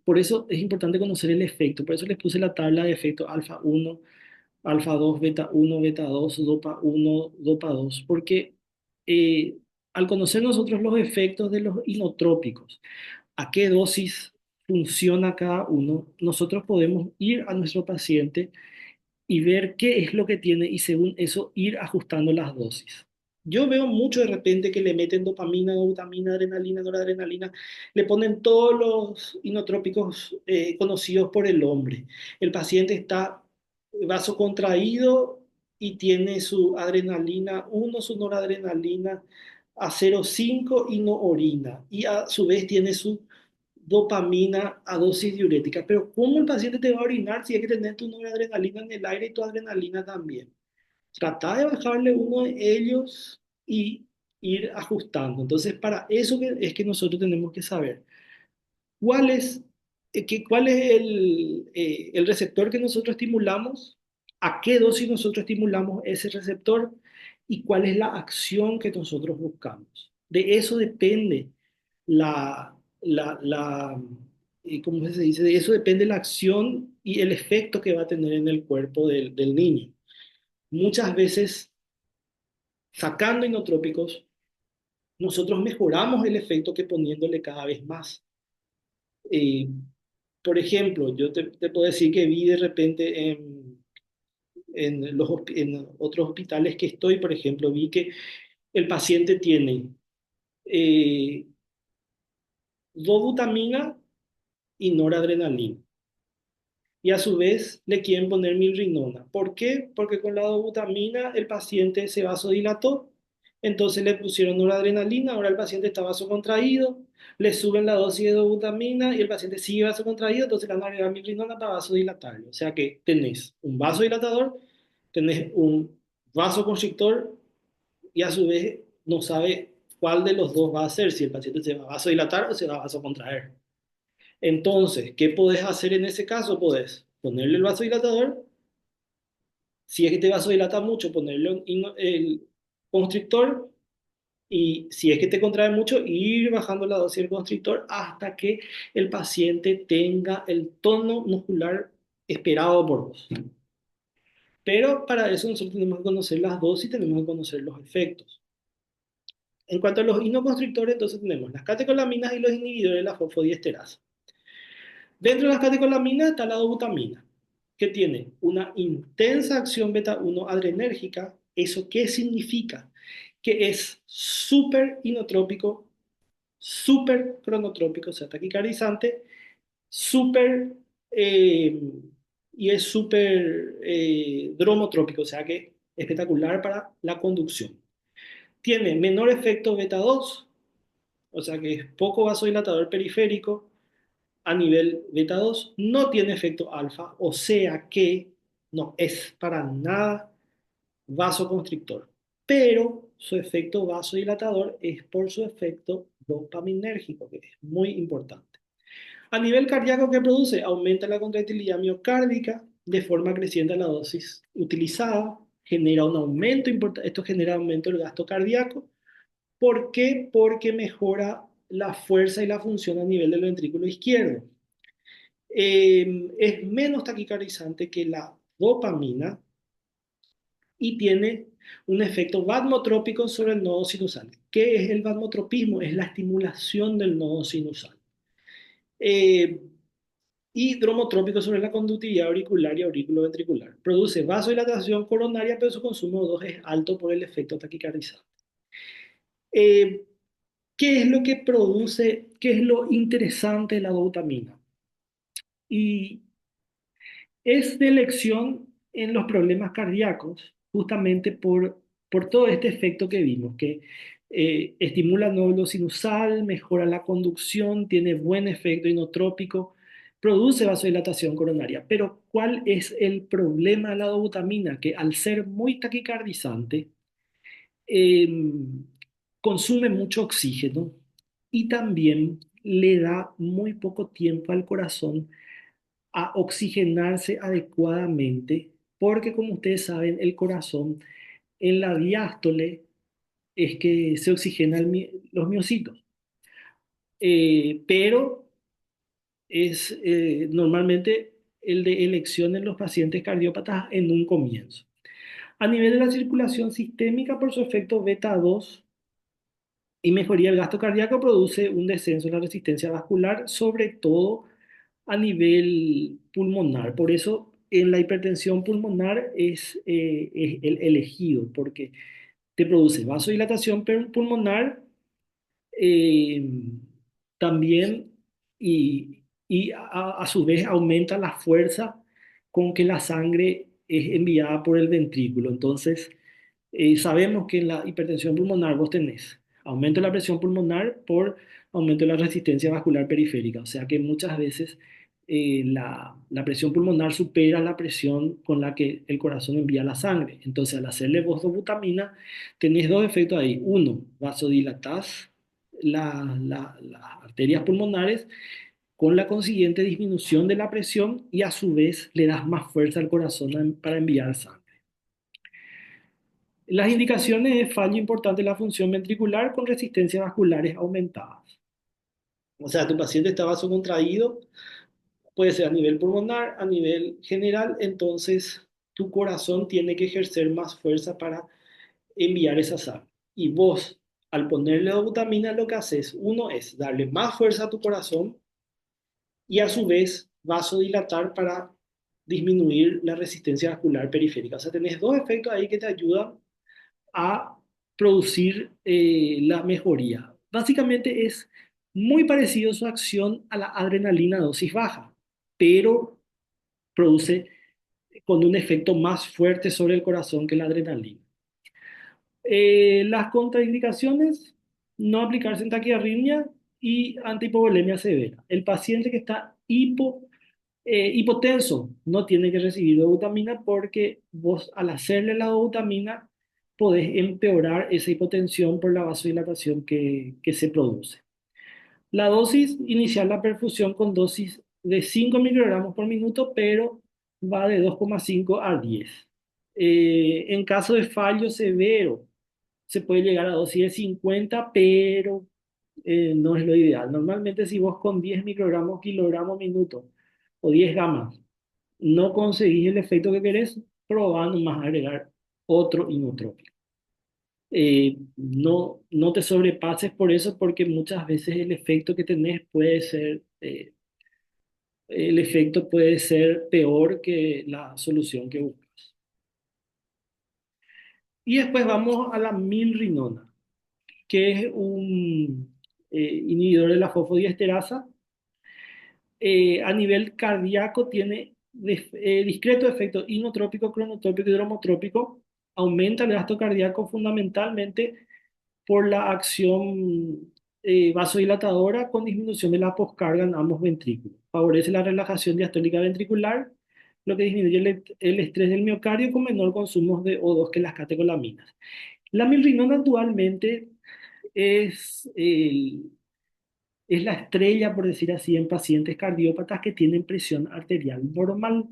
por eso es importante conocer el efecto. Por eso les puse la tabla de efectos alfa uno, alfa 2, beta uno, beta 2, dopa uno, dopa 2, porque al conocer nosotros los efectos de los inotrópicos, a qué dosis funciona cada uno, nosotros podemos ir a nuestro paciente y ver qué es lo que tiene y según eso ir ajustando las dosis. Yo veo mucho de repente que le meten dopamina, glutamina, adrenalina, noradrenalina, le ponen todos los inotrópicos conocidos por el hombre. El paciente está vasocontraído y tiene su adrenalina uno, su noradrenalina a 0,5 y no orina. Y a su vez tiene su dopamina a dosis diurética. Pero ¿cómo el paciente te va a orinar si hay que tener tu noradrenalina en el aire y tu adrenalina también? Trata de bajarle uno de ellos y ir ajustando. Entonces, para eso es que nosotros tenemos que saber cuál es, cuál es el receptor que nosotros estimulamos, a qué dosis nosotros estimulamos ese receptor y cuál es la acción que nosotros buscamos. De eso depende ¿cómo se dice? De eso depende la acción y el efecto que va a tener en el cuerpo del niño. Muchas veces, sacando inotrópicos, nosotros mejoramos el efecto que poniéndole cada vez más. Eh, por ejemplo, yo te puedo decir que vi de repente en otros hospitales que estoy, por ejemplo, vi que el paciente tiene eh, dobutamina y noradrenalina. Y a su vez le quieren poner milrinona. ¿Por qué? Porque con la dobutamina el paciente se vasodilató, entonces le pusieron noradrenalina, ahora el paciente está vasocontraído, le suben la dosis de dobutamina y el paciente sigue vasocontraído, entonces le van a agregar milrinona para vasodilatarlo. O sea que tenés un vasodilatador, tenés un vasoconstrictor y a su vez no sabe cuál de los dos va a hacer, si el paciente se va a vasodilatar o se va a vasocontraer. Entonces, ¿qué podés hacer en ese caso? Podés ponerle el vasodilatador, si es que te vasodilata mucho, ponerle el constrictor y si es que te contrae mucho, ir bajando la dosis del constrictor hasta que el paciente tenga el tono muscular esperado por vos. Pero para eso nosotros tenemos que conocer las dosis y tenemos que conocer los efectos. En cuanto a los inoconstrictores, entonces tenemos las catecolaminas y los inhibidores de la fosfodiesterasa. Dentro de las catecolaminas está la dobutamina, que tiene una intensa acción beta 1 adrenérgica. ¿Eso qué significa? Que es súper inotrópico, súper cronotrópico, o sea, taquicardizante, súper eh, y es súper dromotrópico, o sea que espectacular para la conducción. Tiene menor efecto beta 2, o sea que es poco vasodilatador periférico, a nivel beta 2 no tiene efecto alfa, o sea que no es para nada vasoconstrictor, pero su efecto vasodilatador es por su efecto dopaminérgico, que es muy importante. A nivel cardíaco, ¿qué produce? Aumenta la contractilidad miocárdica de forma creciente a la dosis utilizada, genera un aumento importante, esto genera aumento del gasto cardíaco. ¿Por qué? Porque mejora la fuerza y la función a nivel del ventrículo izquierdo. Es menos taquicardizante que la dopamina y tiene un efecto vasmotrópico sobre el nodo sinusal. ¿Qué es el vasmotropismo? Es la estimulación del nodo sinusal. Eh, y dromotrópico sobre la conductividad auricular y auriculoventricular. Produce vasodilatación coronaria, pero su consumo de 2 es alto por el efecto taquicardizante. Eh, ¿Qué es lo que produce, qué es lo interesante de la dobutamina? Y es de elección en los problemas cardíacos, justamente por todo este efecto que vimos, que estimula el nódulo sinusal, mejora la conducción, tiene buen efecto inotrópico, produce vasodilatación coronaria. Pero ¿cuál es el problema de la dobutamina? Que al ser muy taquicardizante, eh, consume mucho oxígeno y también le da muy poco tiempo al corazón a oxigenarse adecuadamente, porque como ustedes saben, el corazón en la diástole es que se oxigenan los miocitos. Pero es normalmente el de elección en los pacientes cardiópatas en un comienzo. A nivel de la circulación sistémica, por su efecto beta 2 y mejoría del gasto cardíaco, produce un descenso en la resistencia vascular, sobre todo a nivel pulmonar. Por eso en la hipertensión pulmonar es el elegido, porque te produce vasodilatación pulmonar, eh, también, y a su vez aumenta la fuerza con que la sangre es enviada por el ventrículo. Entonces, sabemos que en la hipertensión pulmonar vos tenés aumento de la presión pulmonar por aumento de la resistencia vascular periférica. O sea que muchas veces la presión pulmonar supera la presión con la que el corazón envía la sangre. Entonces, al hacerle dobutamina, tenés dos efectos ahí. Uno, vasodilatás las arterias pulmonares con la consiguiente disminución de la presión y a su vez le das más fuerza al corazón para enviar sangre. Las indicaciones de fallo importante de la función ventricular con resistencias vasculares aumentadas. O sea, tu paciente está vasocontraído, puede ser a nivel pulmonar, a nivel general, entonces tu corazón tiene que ejercer más fuerza para enviar esa sangre. Y vos, al ponerle dobutamina, lo que haces, uno es darle más fuerza a tu corazón y a su vez vasodilatar para disminuir la resistencia vascular periférica. O sea, tenés dos efectos ahí que te ayudan a producir la mejoría. Básicamente es muy parecido su acción a la adrenalina a dosis baja, pero produce con un efecto más fuerte sobre el corazón que la adrenalina. Las contraindicaciones, no aplicarse en taquiarritmia y antihipovolemia severa. El paciente que está hipotenso no tiene que recibir dobutamina porque vos al hacerle la dobutamina podés empeorar esa hipotensión por la vasodilatación que se produce. La dosis, iniciar la perfusión con dosis de 5 microgramos por minuto, pero va de 2,5 a 10. En caso de fallo severo, se puede llegar a dosis de 50, pero no es lo ideal. Normalmente si vos con 10 microgramos kilogramo minuto o 10 gamas no conseguís el efecto que querés, probá nomás agregar otro inotrópico. No te sobrepases por eso porque muchas veces el efecto que tenés puede ser, el efecto puede ser peor que la solución que buscas. Y después vamos a la milrinona, que es un inhibidor de la fosfodiesterasa. A nivel cardíaco tiene discreto efecto inotrópico, cronotrópico y dromotrópico. Aumenta el gasto cardíaco fundamentalmente por la acción vasodilatadora con disminución de la poscarga en ambos ventrículos. Favorece la relajación diastólica ventricular lo que disminuye el estrés del miocardio con menor consumo de O2 que las catecolaminas. La milrinona actualmente es, es la estrella, por decir así, en pacientes cardiópatas que tienen presión arterial normal.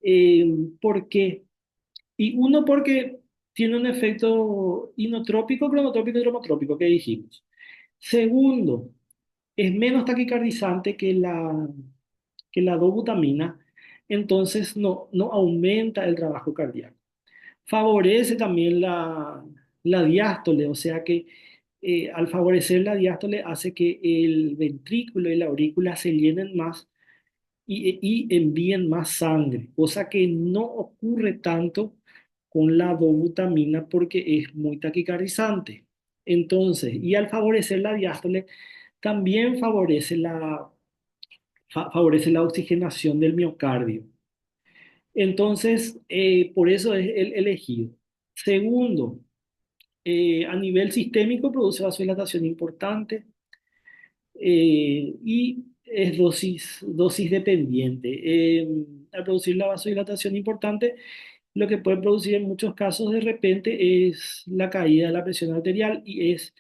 Eh, ¿Por qué? Y uno, porque tiene un efecto inotrópico, cronotrópico y dromotrópico, que dijimos. Segundo, es menos taquicardizante que la dobutamina, entonces no aumenta el trabajo cardíaco. Favorece también la diástole, o sea que al favorecer la diástole hace que el ventrículo y la aurícula se llenen más y envíen más sangre, cosa que no ocurre tanto con la dobutamina porque es muy taquicardizante. Entonces, y al favorecer la diástole, también favorece la oxigenación del miocardio. Entonces, por eso es el elegido. Segundo, a nivel sistémico produce vasodilatación importante y es dosis dependiente. Al producir la vasodilatación importante, lo que puede producir en muchos casos de repente es la caída de la presión arterial y es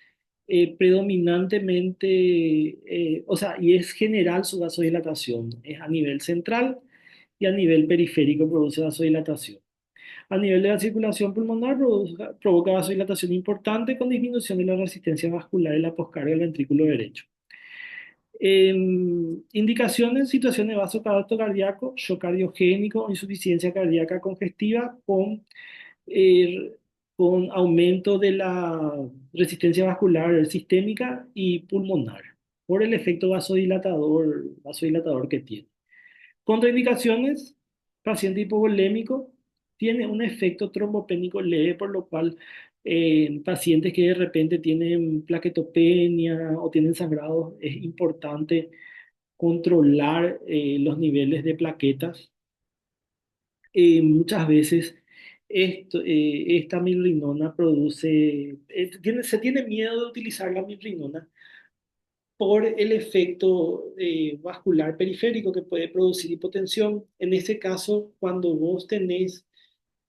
predominantemente, o sea, y es general su vasodilatación. Es a nivel central y a nivel periférico produce vasodilatación. A nivel de la circulación pulmonar provoca vasodilatación importante con disminución de la resistencia vascular en la poscarga del ventrículo derecho. Indicaciones, situaciones de vasoconstricto cardíaco, shock cardiogénico o insuficiencia cardíaca congestiva eh, con aumento de la resistencia vascular sistémica y pulmonar por el efecto vasodilatador que tiene. Contraindicaciones, paciente hipovolémico tiene un efecto trombopénico leve, por lo cual pacientes que de repente tienen plaquetopenia o tienen sangrado, es importante controlar los niveles de plaquetas. Muchas veces esta milrinona se tiene miedo de utilizar la milrinona por el efecto vascular periférico que puede producir hipotensión. En ese caso, cuando vos tenés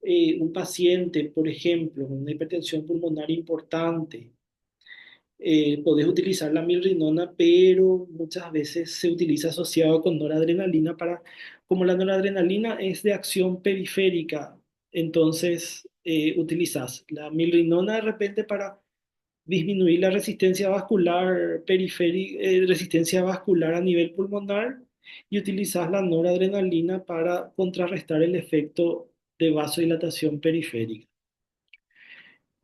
un paciente, por ejemplo, con una hipertensión pulmonar importante, podés utilizar la milrinona, pero muchas veces se utiliza asociado con noradrenalina como la noradrenalina es de acción periférica, entonces utilizas la milrinona de repente para disminuir la resistencia vascular periférica, resistencia vascular a nivel pulmonar y utilizas la noradrenalina para contrarrestar el efecto de vasodilatación periférica.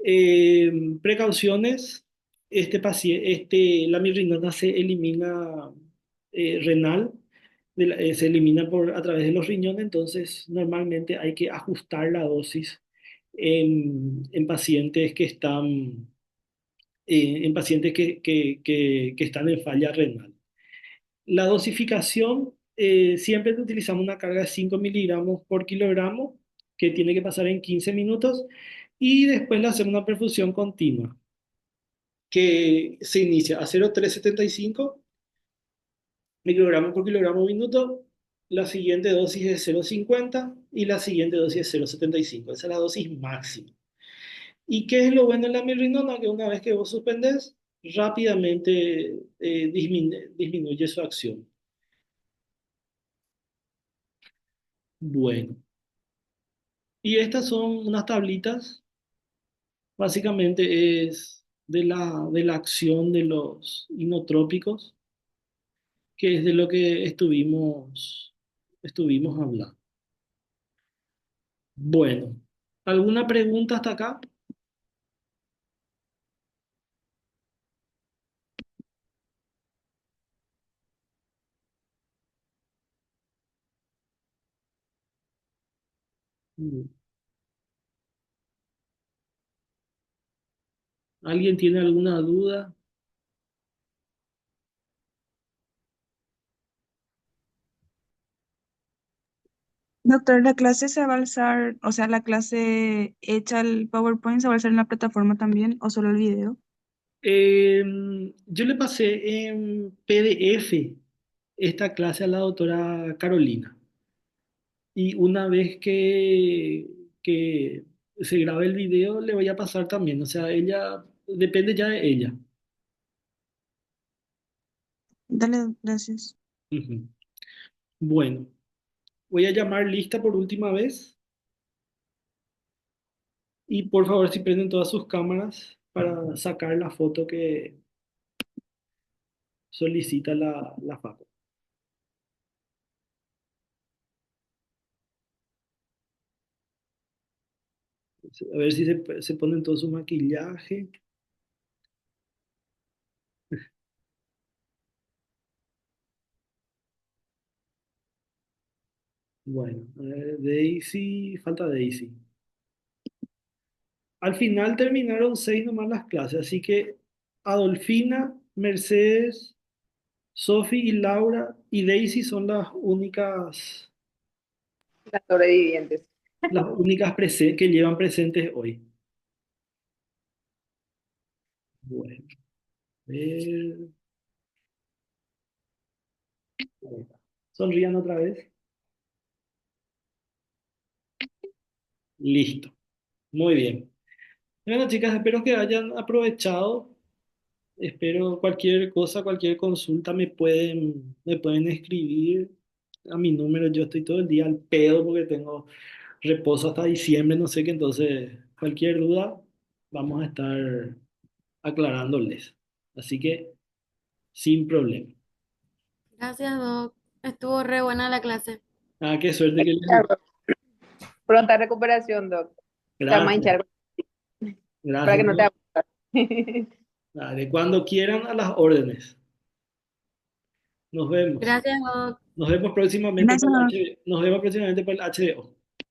Eh, Precauciones, la mirrinona se elimina renal, se elimina a través de los riñones, entonces normalmente hay que ajustar la dosis en pacientes que están, en pacientes que están en falla renal. La dosificación, siempre utilizamos una carga de 5 miligramos por kilogramo, que tiene que pasar en 15 minutos, y después le hacemos una perfusión continua, que se inicia a 0,375 microgramos por kilogramo minuto, la siguiente dosis es 0,50 y la siguiente dosis es 0,75. Esa es la dosis máxima. ¿Y qué es lo bueno en la mirrinona? Que una vez que vos suspendés, rápidamente disminuye su acción. Bueno, y estas son unas tablitas, básicamente es de la acción de los inotrópicos, que es de lo que estuvimos hablando. Bueno, ¿alguna pregunta hasta acá? Mm. ¿Alguien tiene alguna duda? Doctor, ¿la clase se va a alzar, o sea, la clase hecha el PowerPoint se va a alzar en la plataforma también o solo el video? Yo le pasé en PDF esta clase a la doctora Carolina. y una vez que se grabe el video, le voy a pasar también. O sea, ella, depende ya de ella. Dale, gracias. Ujú. Bueno, voy a llamar lista por última vez y por favor si prenden todas sus cámaras para sacar la foto que solicita la facu. A ver si se ponen todo su maquillaje. Bueno, a ver, Daisy, falta Daisy. Al final terminaron 6 nomás las clases, así que Adolfina, Mercedes, Sophie y Laura y Daisy son Las sobrevivientes. las únicas que llevan presentes hoy. Bueno, a ver, ahí está. Sonrían otra vez. Listo. Muy bien. Bueno, chicas, espero que hayan aprovechado. Espero cualquier cosa, cualquier consulta me pueden escribir a mi número. Yo estoy todo el día al pedo porque tengo reposo hasta diciembre, no sé qué. Entonces, cualquier duda, vamos a estar aclarándoles. Así que, sin problema. Gracias, Doc. Estuvo re buena la clase. Ah, qué suerte que les gustó. Pronta recuperación, Doc. Te vamos a Gracias, hinchar para gracias. que no te ¿No? aburras. Dale, cuando quieran, a las órdenes. Nos vemos. Gracias, Doc. Nos vemos próximamente por Gracias. el HBO. Nos vemos próximamente por el HBO.